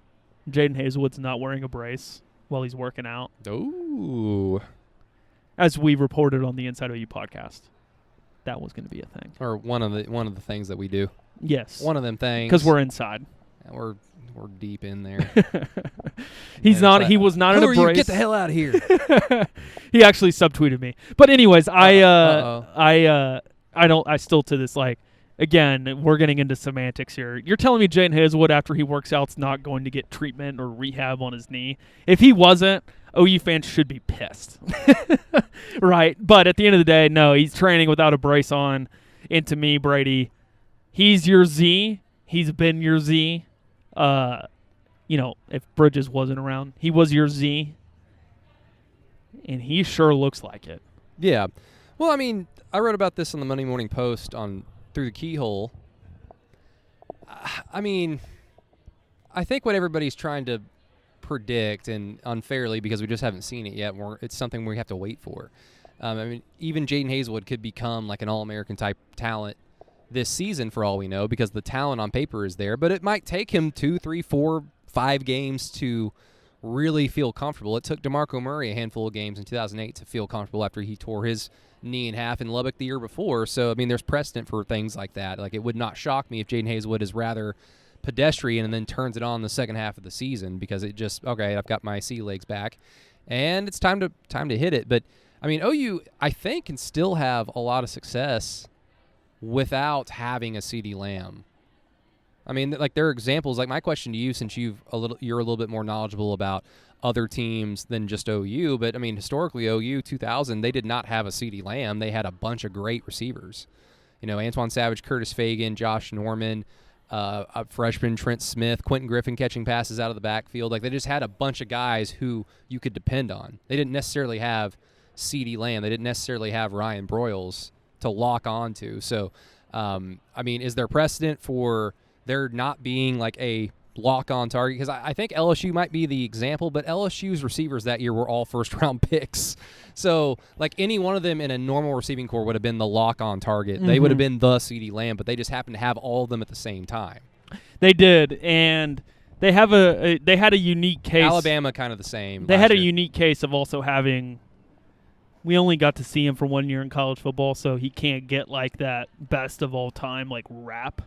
Jaden Hazelwood's not wearing a brace while he's working out. Ooh. As we reported on the Inside OU podcast. That was going to be a thing. Or one of the things that we do. Yes. One of them things. Because we're inside. We're deep in there. He was not in a brace. You? Get the hell out of here. He actually subtweeted me. But anyways, I still to this, like, again, we're getting into semantics here. You're telling me Jaden Hazelwood after he works out is not going to get treatment or rehab on his knee. If he wasn't, OU fans should be pissed. Right? But at the end of the day, no, he's training without a brace on. And to me, Brady, he's your Z. He's been your Z. You know, if Bridges wasn't around, he was your Z. And he sure looks like it. Yeah. Well, I mean, I wrote about this on the Monday Morning Post on Through the Keyhole. I mean, I think what everybody's trying to predict, and unfairly because we just haven't seen it yet, it's something we have to wait for. I mean, even Jaden Hazelwood could become like an All-American type talent this season for all we know, because the talent on paper is there. But it might take him 2, 3, 4, 5 games to really feel comfortable. It took DeMarco Murray a handful of games in 2008 to feel comfortable after he tore his knee in half in Lubbock the year before. So, I mean, there's precedent for things like that. Like, it would not shock me if Jaden Hazelwood is rather pedestrian and then turns it on the second half of the season, because it just, okay, I've got my sea legs back and it's time to hit it. But I mean, OU, I think, can still have a lot of success without having a CeeDee Lamb. I mean, like, there are examples. Like, my question to you, since you're a little bit more knowledgeable about other teams than just OU, but I mean, historically, OU 2000, they did not have a CeeDee Lamb. They had a bunch of great receivers. You know, Antoine Savage, Curtis Fagan, Josh Norman, a freshman Trent Smith, Quentin Griffin catching passes out of the backfield. Like, they just had a bunch of guys who you could depend on. They didn't necessarily have CeeDee Lamb. They didn't necessarily have Ryan Broyles to lock on to. So, I mean, is there precedent for there not being like a lock-on target? Because I think LSU might be the example, but LSU's receivers that year were all first-round picks. So, like, any one of them in a normal receiving corps would have been the lock-on target. They would have been the CeeDee Lamb, but they just happened to have all of them at the same time. They did, and they have they had a unique case. Alabama kind of the same. They had a unique case of also having. We only got to see him for 1 year in college football, so he can't get like that best of all time, like rap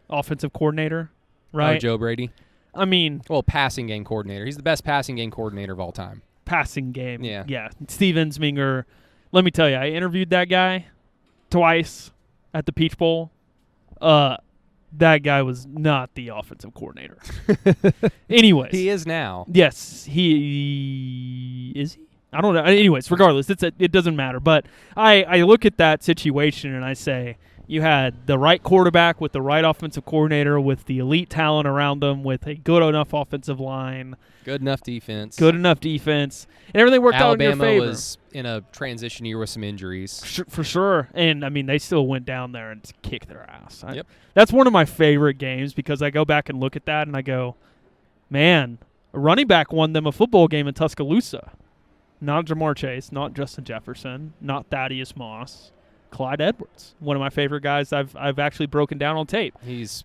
offensive coordinator, right? Oh, Joe Brady. I mean, well, passing game coordinator. He's the best passing game coordinator of all time. Passing game. Yeah. Steve Ensminger. Let me tell you, I interviewed that guy twice at the Peach Bowl. That guy was not the offensive coordinator. Anyways. He is now. Yes, he is. I don't know. Anyways, regardless, it doesn't matter. But I look at that situation and I say, you had the right quarterback with the right offensive coordinator with the elite talent around them with a good enough offensive line. Good enough defense. And everything worked out in your favor. Alabama was in a transition year with some injuries. For sure. And, I mean, they still went down there and kicked their ass. Yep. That's one of my favorite games because I go back and look at that and I go, man, a running back won them a football game in Tuscaloosa. Not Jamar Chase, not Justin Jefferson, not Thaddeus Moss. Clyde Edwards, one of my favorite guys I've actually broken down on tape. He's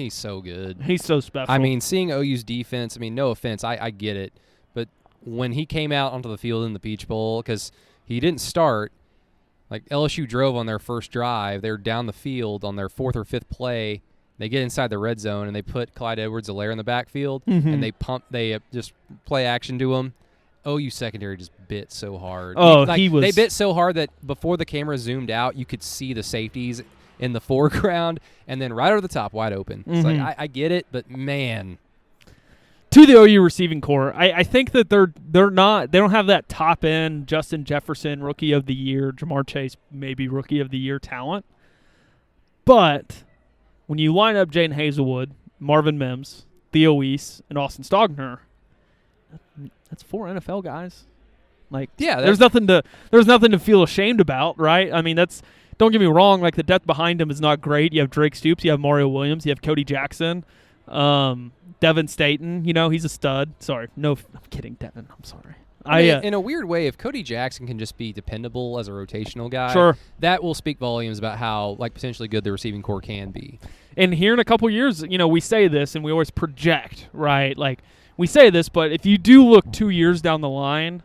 so good. He's so special. I mean, seeing OU's defense, I mean, no offense, I get it. But when he came out onto the field in the Peach Bowl, because he didn't start, like LSU drove on their first drive. They were down the field on their fourth or fifth play. They get inside the red zone, and they put Clyde Edwards-Helaire in the backfield, and they just play action to him. OU secondary just bit so hard. Oh, they bit so hard that before the camera zoomed out, you could see the safeties in the foreground, and then right over the top, wide open. It's like I get it, but man, to the OU receiving core, I think that they don't have that top end Justin Jefferson Rookie of the Year, Jamar Chase maybe Rookie of the Year talent, but when you line up Jaden Hazelwood, Marvin Mims, Theo Weiss, and Austin Stogner. That's 4 NFL guys. Like, yeah, there's nothing to feel ashamed about, right? I mean, don't get me wrong. Like, the depth behind him is not great. You have Drake Stoops, you have Mario Williams, you have Cody Jackson, Devin Staten. You know, he's a stud. Sorry, no, I'm kidding, Devin. I'm sorry. In a weird way, if Cody Jackson can just be dependable as a rotational guy, sure, that will speak volumes about how potentially good the receiving core can be. And here in a couple years, we say this and we always project, right? Like, we say this, but if you do look 2 years down the line,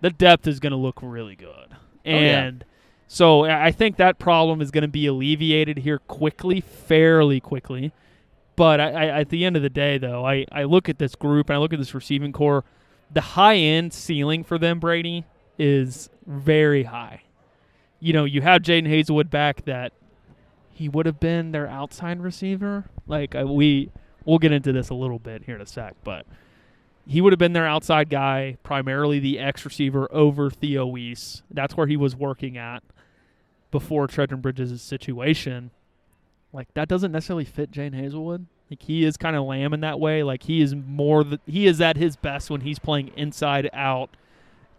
the depth is going to look really good. And so I think that problem is going to be alleviated here fairly quickly. But at the end of the day, though, I look at this group and I look at this receiving core. The high-end ceiling for them, Brady, is very high. You have Jaden Hazelwood back that he would have been their outside receiver. We'll get into this a little bit here in a sec, but he would have been their outside guy, primarily the X receiver over Theo Weiss. That's where he was working at before Trenton Bridges' situation. Like, that doesn't necessarily fit Jaden Hazelwood. Like, he is kind of lamb in that way. Like, he is at his best when he's playing inside out,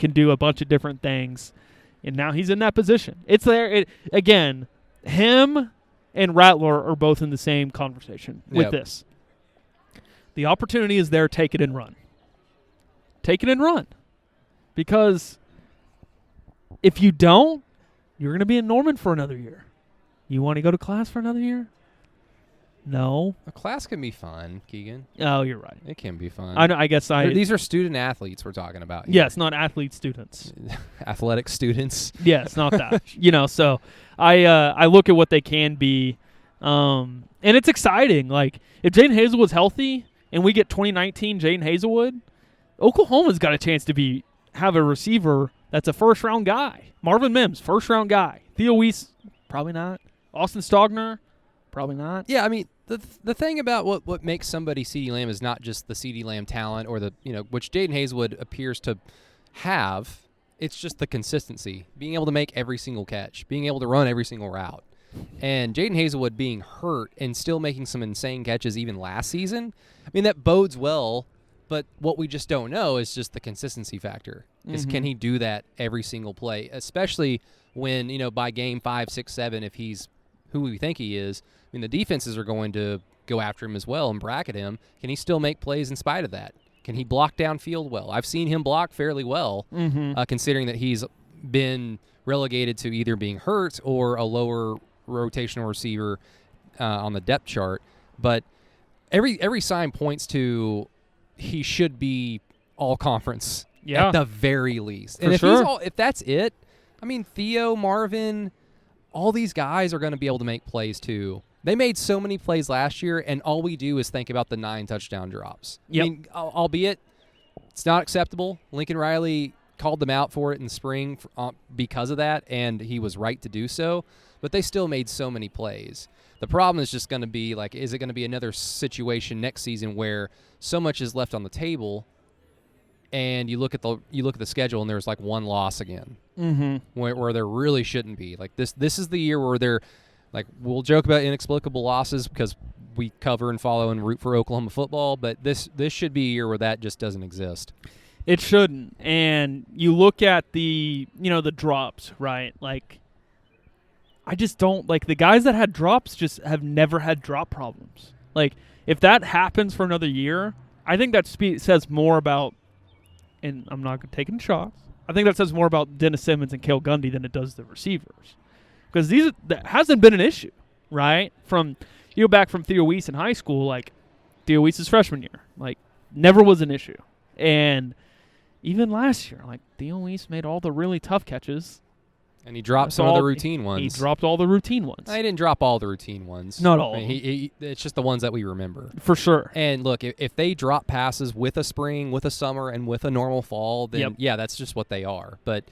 can do a bunch of different things, and now he's in that position. It's there. Again, him and Rattler are both in the same conversation with this. The opportunity is there. Take it and run. Take it and run. Because if you don't, you're going to be in Norman for another year. You want to go to class for another year? No. A class can be fun, Keegan. Oh, you're right. It can be fun. I guess These are student athletes we're talking about. Yes, not athlete students. Athletic students. Yes, not that. So I look at what they can be, and it's exciting. Like, if Jaden Hazelwood's healthy and we get 2019 Jaden Hazelwood, Oklahoma's got a chance to have a receiver that's a first-round guy. Marvin Mims, first-round guy. Theo Weiss, probably not. Austin Stogner, probably not. Yeah, I mean, the thing about what makes somebody CeeDee Lamb is not just the CeeDee Lamb talent or which Jaden Hazelwood appears to have. It's just the consistency, being able to make every single catch, being able to run every single route. And Jaden Hazelwood being hurt and still making some insane catches even last season, I mean, that bodes well, but what we just don't know is just the consistency factor. Can he do that every single play, especially when, by game 5, 6, 7, if he's who we think he is, I mean, the defenses are going to go after him as well and bracket him. Can he still make plays in spite of that? Can he block downfield well? I've seen him block fairly well, considering that he's been relegated to either being hurt or a lower rotational receiver on the depth chart. But every sign points to he should be all conference at the very least. And if that's it, I mean, Theo, Marvin, all these guys are going to be able to make plays too. They made so many plays last year, and all we do is think about the 9 touchdown drops. Yep. I mean, albeit it's not acceptable. Lincoln Riley called them out for it in the spring because of that, and he was right to do so. But they still made so many plays. The problem is just going to be, is it going to be another situation next season where so much is left on the table, and you look at the schedule and there's one loss again, where there really shouldn't be. This is the year where they're we'll joke about inexplicable losses because we cover and follow and root for Oklahoma football, but this should be a year where that just doesn't exist. It shouldn't. And you look at the drops, right? I just don't the guys that had drops just have never had drop problems. If that happens for another year, I think that says more about, and I'm not taking shots, I think that says more about Dennis Simmons and Cale Gundy than it does the receivers. Because that hasn't been an issue, right? From back from Theo Weiss in high school, Theo Weiss's freshman year, never was an issue. And even last year, Theo Weiss made all the really tough catches. And he dropped some of the routine ones. He dropped all the routine ones. I didn't drop all the routine ones. Not all. It's just the ones that we remember. For sure. And look, if they drop passes with a spring, with a summer, and with a normal fall, then that's just what they are. But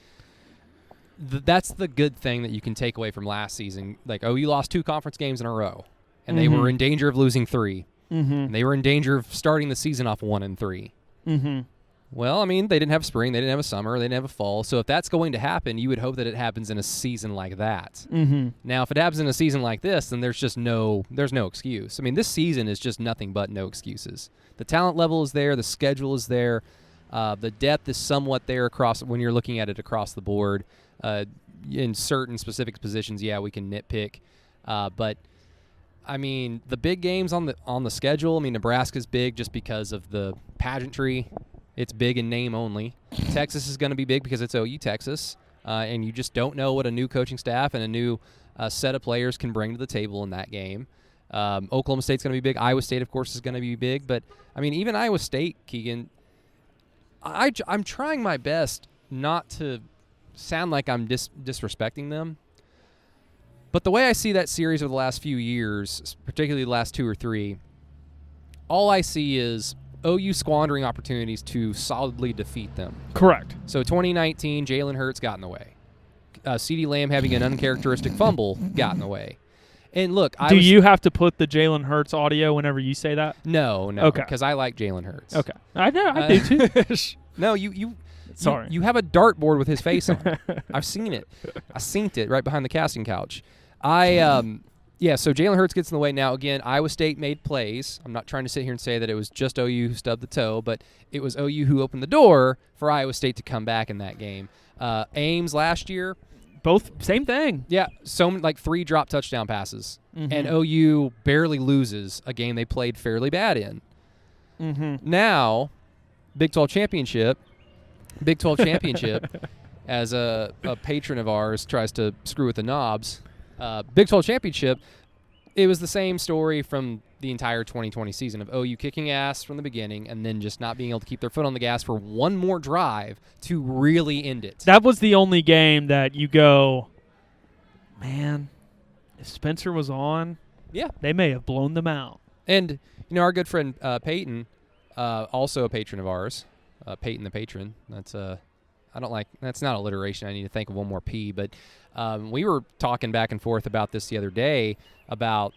that's the good thing that you can take away from last season. You lost 2 conference games in a row, and they were in danger of losing 3. And they were in danger of starting the season off 1-3. Well, I mean, they didn't have spring, they didn't have a summer, they didn't have a fall. So if that's going to happen, you would hope that it happens in a season like that. Now, if it happens in a season like this, then there's no excuse. I mean, this season is just nothing but no excuses. The talent level is there, the schedule is there, the depth is somewhat there when you're looking at it across the board. In certain specific positions, we can nitpick, but I mean, the big games on the schedule. I mean, Nebraska's big just because of the pageantry. It's big in name only. Texas is going to be big because it's OU Texas, and you just don't know what a new coaching staff and a new set of players can bring to the table in that game. Oklahoma State's going to be big. Iowa State, of course, is going to be big. But, I mean, even Iowa State, Keegan, I'm trying my best not to sound like I'm disrespecting them. But the way I see that series over the last few years, particularly the last 2 or 3, all I see is OU squandering opportunities to solidly defeat them. Correct. So 2019, Jalen Hurts got in the way. CeeDee Lamb having an uncharacteristic fumble got in the way. And look, do you have to put the Jalen Hurts audio whenever you say that? No. Okay. Because I like Jalen Hurts. Okay. I know. I do too. No, you. Sorry. You have a dartboard with his face on it. I've seen it. I synced it right behind the casting couch. So Jalen Hurts gets in the way. Now, again, Iowa State made plays. I'm not trying to sit here and say that it was just OU who stubbed the toe, but it was OU who opened the door for Iowa State to come back in that game. Ames last year. Both, same thing. Yeah, 3 drop touchdown passes. And OU barely loses a game they played fairly bad in. Now, Big 12 championship, as a patron of ours tries to screw with the knobs, Big 12 championship, it was the same story from the entire 2020 season of OU kicking ass from the beginning and then just not being able to keep their foot on the gas for one more drive to really end it. That was the only game that you go, man, if Spencer was on, they may have blown them out. And, our good friend Peyton, also a patron of ours, Peyton the patron, that's not alliteration. I need to think of one more P, but we were talking back and forth about this the other day about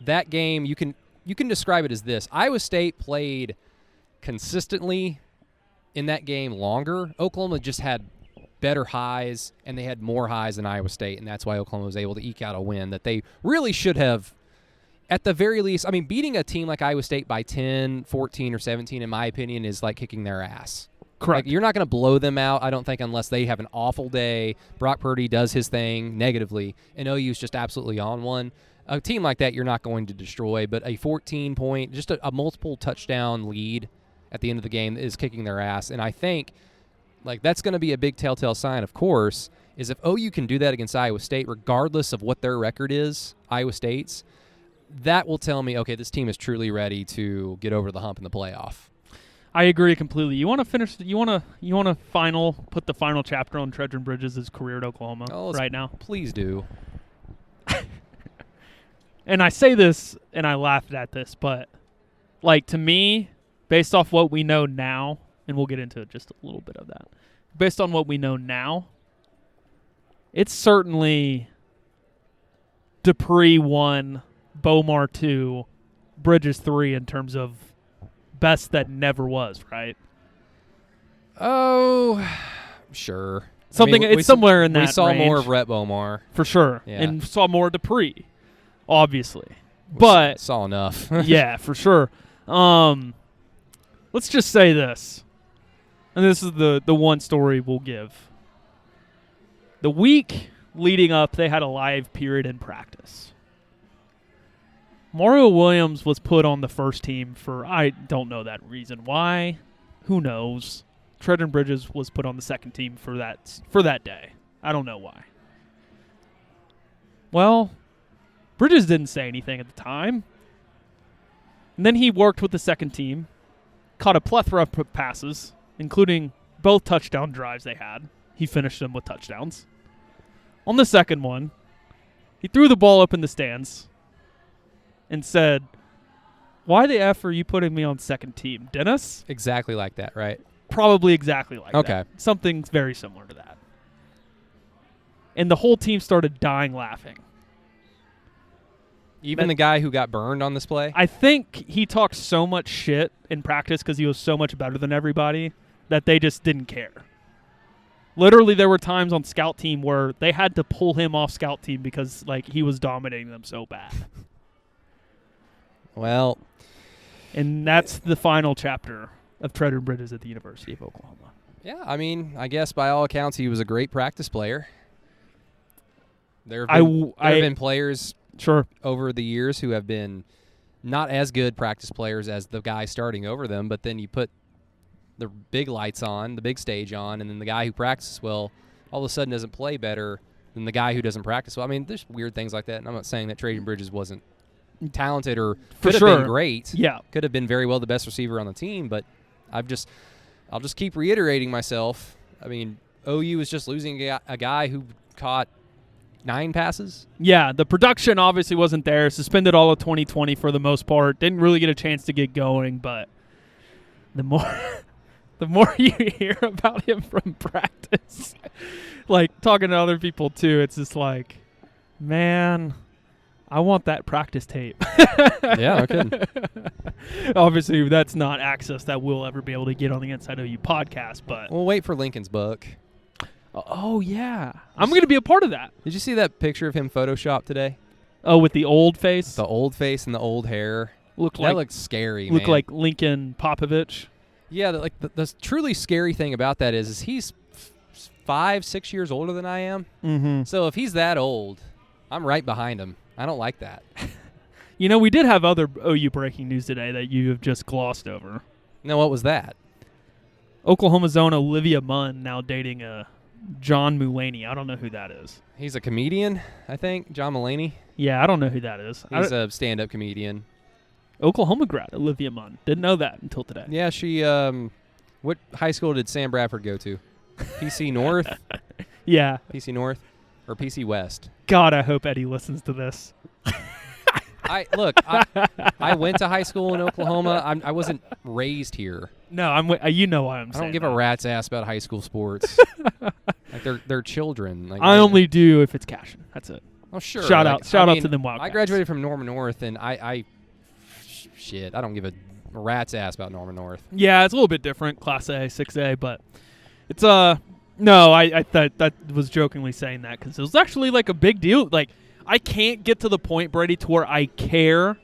that game. You can describe it as this. Iowa State played consistently in that game longer. Oklahoma just had better highs, and they had more highs than Iowa State, and that's why Oklahoma was able to eke out a win that they really should have, at the very least. I mean, beating a team like Iowa State by 10, 14, or 17, in my opinion, is like kicking their ass. Correct. Like, you're not going to blow them out, I don't think, unless they have an awful day. Brock Purdy does his thing negatively, and OU's just absolutely on one. A team like that you're not going to destroy, but a 14-point, just a multiple touchdown lead at the end of the game is kicking their ass. And I think that's going to be a big telltale sign, of course, is if OU can do that against Iowa State, regardless of what their record is, Iowa State's, that will tell me, okay, this team is truly ready to get over the hump in the playoff. I agree completely. You want to finish? You want to put the final chapter on Trejan Bridges' career at Oklahoma right now? Please do. And I say this, and I laughed at this, but to me, based off what we know now, and we'll get into just a little bit of that. Based on what we know now, it's certainly Dupree 1, Bomar 2, Bridges 3 in terms of best that never was, right? Oh, sure. It's somewhere in that range. We saw more of Rhett Bomar. For sure. Yeah. And saw more Dupree, obviously. But saw enough. Yeah, for sure. Let's just say this. And this is the one story we'll give. The week leading up, they had a live period in practice. Mario Williams was put on the first team for, I don't know that reason why. Who knows? Trejan Bridges was put on the second team for that day. I don't know why. Well, Bridges didn't say anything at the time. And then he worked with the second team, caught a plethora of passes, including both touchdown drives they had. He finished them with touchdowns. On the second one, he threw the ball up in the stands and said, "Why the F are you putting me on second team, Dennis?" Exactly like that, right? Probably exactly like that. Okay. Something very similar to that. And the whole team started dying laughing. Even the guy who got burned on this play? I think he talked so much shit in practice because he was so much better than everybody that they just didn't care. Literally, there were times on scout team where they had to pull him off scout team because he was dominating them so bad. Well, and that's the final chapter of Trejan Bridges at the University of Oklahoma. Yeah, I mean, I guess by all accounts he was a great practice player. There have been players over the years who have been not as good practice players as the guy starting over them, but then you put the big lights on, the big stage on, and then the guy who practices well all of a sudden doesn't play better than the guy who doesn't practice well. I mean, there's weird things like that, and I'm not saying that Trejan Bridges wasn't talented or could have been great. Yeah. Could have been very well the best receiver on the team, but I'll just keep reiterating myself. I mean, OU is just losing a guy who caught 9 passes. Yeah, the production obviously wasn't there. Suspended all of 2020 for the most part. Didn't really get a chance to get going, but the more you hear about him from practice, talking to other people too, it's just like, man, I want that practice tape. Yeah, no kidding. Obviously, that's not access that we'll ever be able to get on the Inside OU podcast, but we'll wait for Lincoln's book. Oh, yeah. I'm going to be a part of that. Did you see that picture of him photoshopped today? Oh, with the old face? The old face and the old hair. That looks scary, Look man. like Lincoln Popovich. Yeah, the truly scary thing about that is he's 5-6 years older than I am. Mm-hmm. So if he's that old, I'm right behind him. I don't like that. We did have other OU breaking news today that you have just glossed over. No, what was that? Oklahoma's own Olivia Munn now dating a John Mulaney. I don't know who that is. He's a comedian, I think. John Mulaney. Yeah, I don't know who that is. He's a stand-up comedian. Oklahoma grad, Olivia Munn. Didn't know that until today. Yeah, she. What high school did Sam Bradford go to? PC North. Yeah. PC North or PC West. God, I hope Eddie listens to this. I went to high school in Oklahoma. I wasn't raised here. No, you know why I'm saying I don't give a rat's ass about high school sports. Like they're children. Like, I only do if it's cashing. That's it. Oh sure. Shout out to them Wildcats. I graduated from Norman North, and I don't give a rat's ass about Norman North. Yeah, it's a little bit different, Class A, 6A, but it's no, I thought that was jokingly saying that because it was actually like a big deal. Like I can't get to the point, Brady, to where I care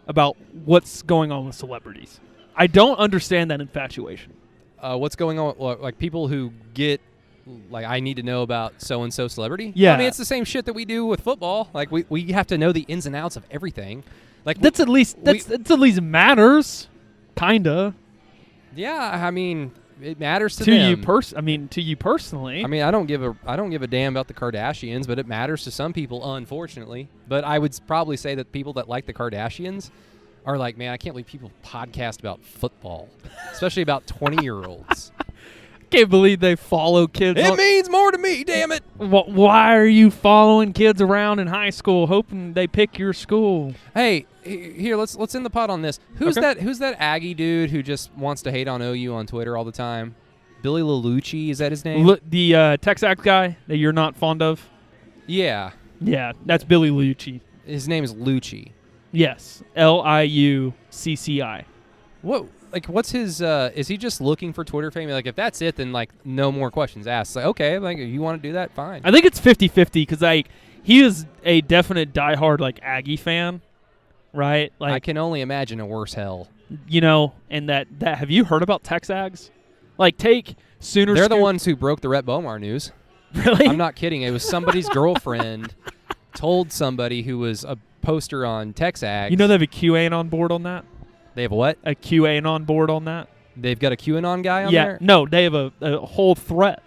about what's going on with celebrities. I don't understand that infatuation. What's going on? Like people who get, like, I need to know about so-and-so celebrity? Yeah. I mean, it's the same shit that we do with football. Like, we have to know the ins and outs of everything. Like that's at least matters, kinda. Yeah, I mean, it matters to them. To you personally. I mean, I don't give a damn about the Kardashians, but it matters to some people, unfortunately. But I would probably say that people that like the Kardashians are like, man, I can't believe people podcast about football, especially about 20-year-olds. Can't believe they follow kids. It means more to me, damn it. Why are you following kids around in high school, hoping they pick your school? Hey, here, let's end the pot on this. Who's that Aggie dude who just wants to hate on OU on Twitter all the time? Billy LaLucci, is that his name? The Texas guy that you're not fond of? Yeah. Yeah, that's Billy Lucci. His name is Lucci. Yes, Liucci. What's his, is he just looking for Twitter fame? Like, if that's it, then, like, no more questions asked. Like, okay, like, if you want to do that, fine. I think it's 50-50 because, like, he is a definite diehard, like, Aggie fan, right? Like, I can only imagine a worse hell. You know, and that have you heard about Texags? Like, take Sooners. They're the ones who broke the Rhett Bomar news. Really? I'm not kidding. It was somebody's girlfriend told somebody who was a poster on Texags. You know they have a QAnon on board on that? They have what? A QAnon on board on that? They've got a QAnon guy on there? Yeah. No, they have a whole thread.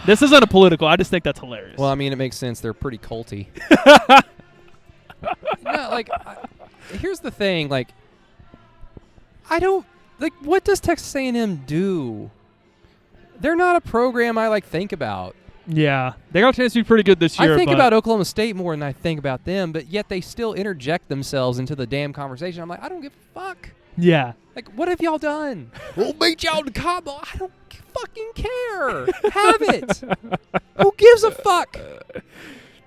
This isn't a political. I just think that's hilarious. Well, I mean, it makes sense. They're pretty culty. No, like, here's the thing. Like, I don't, like, what does Texas A&M do? They're not a program I, like, think about. Yeah. They got a chance to be pretty good this year. I think about Oklahoma State more than I think about them, but yet they still interject themselves into the damn conversation. I'm like, I don't give a fuck. Yeah. Like, what have y'all done? We'll beat y'all to Cabo. I don't fucking care. Have it. Who gives a fuck?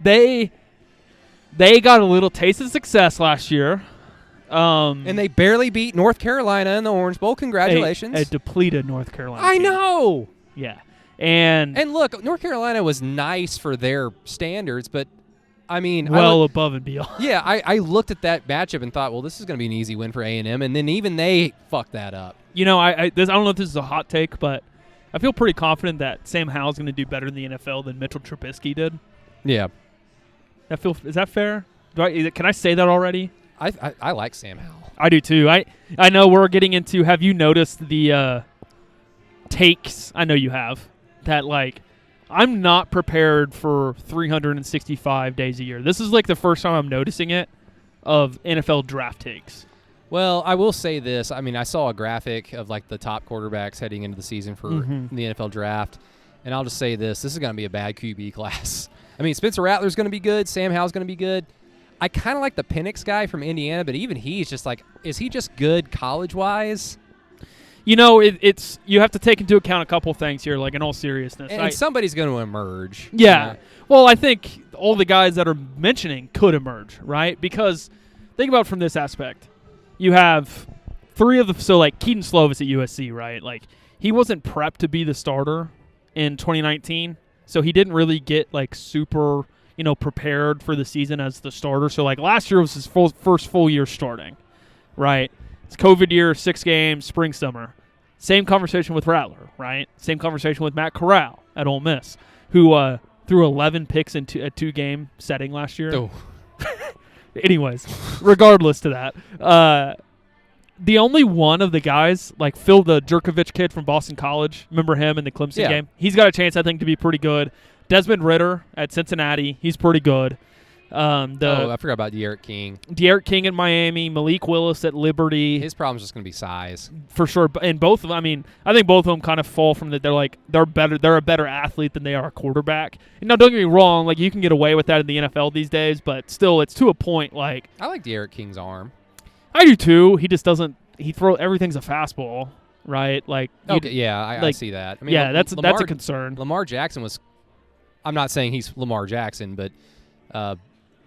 They got a little taste of success last year. And they barely beat North Carolina in the Orange Bowl. Congratulations. A depleted North Carolina I team. know. Yeah. And look, North Carolina was nice for their standards, but I mean, above and beyond. Yeah, I looked at that matchup and thought, well, this is going to be an easy win for A&M, and then even they fucked that up. You know, I don't know if this is a hot take, but I feel pretty confident that Sam Howell's going to do better in the NFL than Mitchell Trubisky did. Yeah. Is that fair? Can I say that already? I like Sam Howell. I do too. I know we're getting into. Have you noticed the takes? I know you have. That, like, I'm not prepared for 365 days a year. This is like the first time I'm noticing it of NFL draft takes. Well, I will say this. I mean, I saw a graphic of, like, the top quarterbacks heading into the season for the NFL draft, and I'll just say this. This is going to be a bad QB class. I mean, Spencer Rattler's going to be good. Sam Howell's going to be good. I kind of like the Penix guy from Indiana, but even he's just like, is he just good college-wise? You know, it's you have to take into account a couple things here, like in all seriousness. And somebody's going to emerge. Yeah. You know? Well, I think all the guys that are mentioning could emerge, right? Because think about it from this aspect. You have three of the – so, like, Keaton Slovis at USC, right? Like, he wasn't prepped to be the starter in 2019, so he didn't really get, like, super, prepared for the season as the starter. So, like, last year was his first full year starting, right? It's COVID year, 6 games, spring, summer. Same conversation with Rattler, right? Same conversation with Matt Corral at Ole Miss, who threw 11 picks in a 2-game setting last year. Oh. Anyways, regardless to that, the only one of the guys, like Phil, the Jerkovich kid from Boston College, remember him in the Clemson game? He's got a chance, I think, to be pretty good. Desmond Ridder at Cincinnati, he's pretty good. I forgot about De'Aaron King. De'Aaron King in Miami, Malik Willis at Liberty. His problem's just going to be size. For sure. And both of them, I mean, I think both of them kind of fall from that. They're better. They're a better athlete than they are a quarterback. And now, don't get me wrong, like you can get away with that in the NFL these days, but still, it's to a point. Like I like De'Aaron King's arm. I do too. He just doesn't. Everything's a fastball, right? Like okay, yeah, I see that. I mean, yeah, that's a concern. Lamar Jackson was. I'm not saying he's Lamar Jackson, but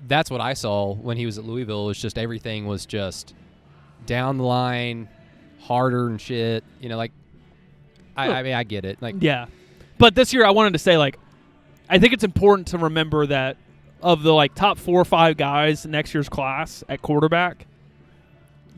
that's what I saw when he was at Louisville. Was just everything was just down the line, harder and shit. You know, like I mean, I get it. Like yeah, but this year I wanted to say like I think it's important to remember that of the like top 4 or 5 guys in next year's class at quarterback,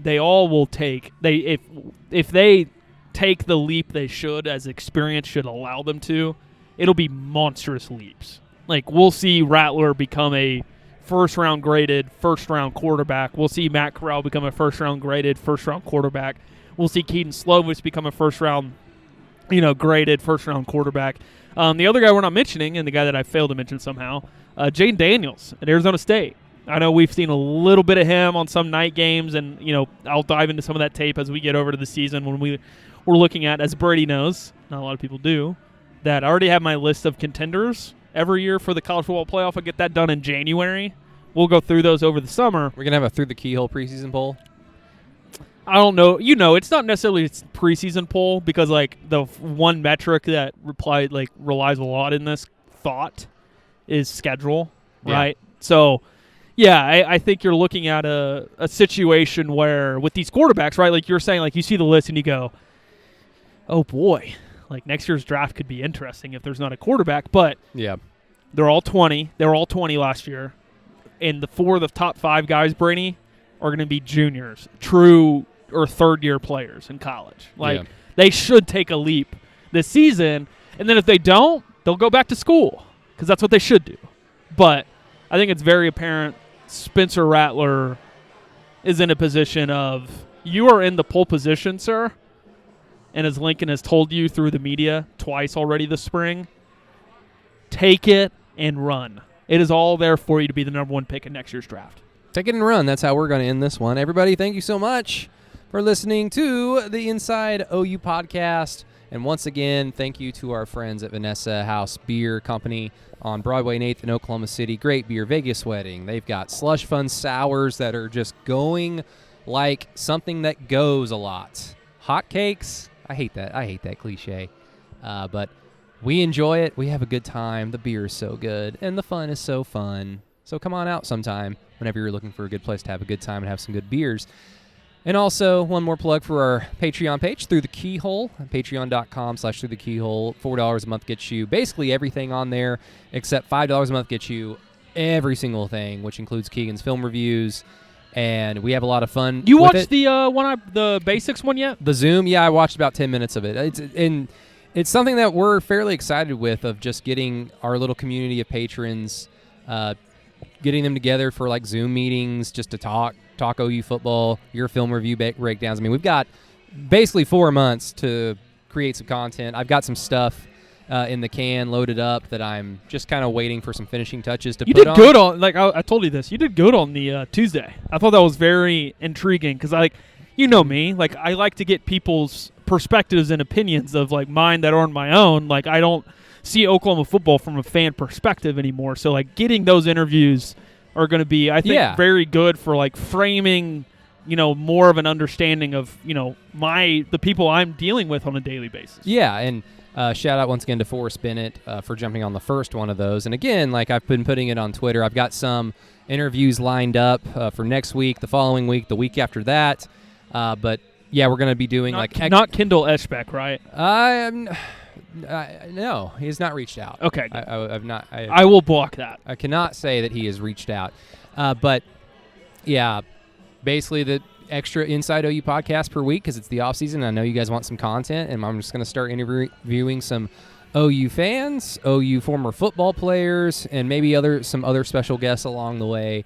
they all will take if they take the leap they should, as experience should allow them to, it'll be monstrous leaps. Like we'll see Rattler become a first-round graded, first-round quarterback. We'll see Matt Corral become a first-round graded, first-round quarterback. We'll see Keaton Slovis become a first-round, graded, first-round quarterback. The other guy we're not mentioning, and the guy that I failed to mention somehow, Jaden Daniels at Arizona State. I know we've seen a little bit of him on some night games, and, I'll dive into some of that tape as we get over to the season when we're looking at, as Brady knows, not a lot of people do, that I already have my list of contenders every year for the college football playoff. I'll get that done in January. We'll go through those over the summer. We're going to have a Through the Keyhole preseason poll? I don't know. It's not necessarily a preseason poll because, like, the one metric that relies a lot in this thought is schedule, right? So, yeah, I think you're looking at a situation where with these quarterbacks, right, like you're saying, like you see the list and you go, oh, boy. Like, next year's draft could be interesting if there's not a quarterback. But yeah, they're all 20. They were all 20 last year. And the 4 of the top 5 guys, Brainy, are going to be juniors, true or third-year players in college. Like, they should take a leap this season. And then if they don't, they'll go back to school because that's what they should do. But I think it's very apparent Spencer Rattler is in a position of, you are in the pole position, sir. And as Lincoln has told you through the media twice already this spring, take it and run. It is all there for you to be the number 1 pick in next year's draft. Take it and run. That's how we're going to end this one. Everybody, thank you so much for listening to the Inside OU podcast. And once again, thank you to our friends at Vanessa House Beer Company on Broadway and 8th in Oklahoma City. Great beer, Vegas Wedding. They've got slush fun sours that are just going like something that goes a lot. Hot cakes. I hate that cliche. But we enjoy it. We have a good time. The beer is so good. And the fun is so fun. So come on out sometime whenever you're looking for a good place to have a good time and have some good beers. And also, one more plug for our Patreon page, Through the Keyhole, patreon.com/throughthekeyhole. $4 a month gets you basically everything on there, except $5 a month gets you every single thing, which includes Keegan's film reviews. And we have a lot of fun. You watched the basics one yet? The Zoom, yeah, I watched about 10 minutes of it. It's something that we're fairly excited with, of just getting our little community of patrons, getting them together for like Zoom meetings, just to talk OU football, your film review breakdowns. I mean, we've got basically 4 months to create some content. I've got some stuff in the can loaded up that I'm just kind of waiting for some finishing touches to put on. You did good on, like I told you this, you did good on the Tuesday. I thought that was very intriguing because me, like I like to get people's perspectives and opinions of like mine that aren't my own. Like I don't see Oklahoma football from a fan perspective anymore. So like getting those interviews are going to be, I think, very good for like framing, more of an understanding of, the people I'm dealing with on a daily basis. Yeah, and shout out once again to Forrest Bennett for jumping on the first one of those. And again, like I've been putting it on Twitter, I've got some interviews lined up for next week, the following week, the week after that. But yeah, we're going to be doing not Kendall Eschbeck, right? No, he has not reached out. Okay, I've not. I will block that. I cannot say that he has reached out, but yeah, basically the extra Inside OU podcast per week because it's the off season. I know you guys want some content, and I'm just going to start interviewing some OU fans, OU former football players, and maybe some other special guests along the way,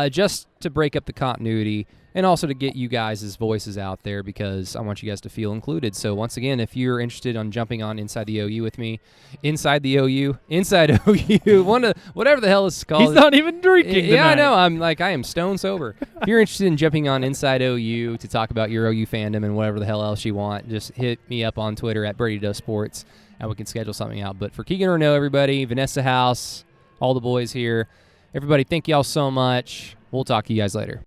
just to break up the continuity and also to get you guys' voices out there because I want you guys to feel included. So once again, if you're interested on jumping on Inside the OU with me, Inside OU, whatever the hell it's called. He's not even drinking tonight. Yeah, I know. I am stone sober. If you're interested in jumping on Inside OU to talk about your OU fandom and whatever the hell else you want, just hit me up on Twitter at Brady Does Sports, and we can schedule something out. But for Keegan Renault, everybody, Vanessa House, all the boys here, everybody, thank y'all so much. We'll talk to you guys later.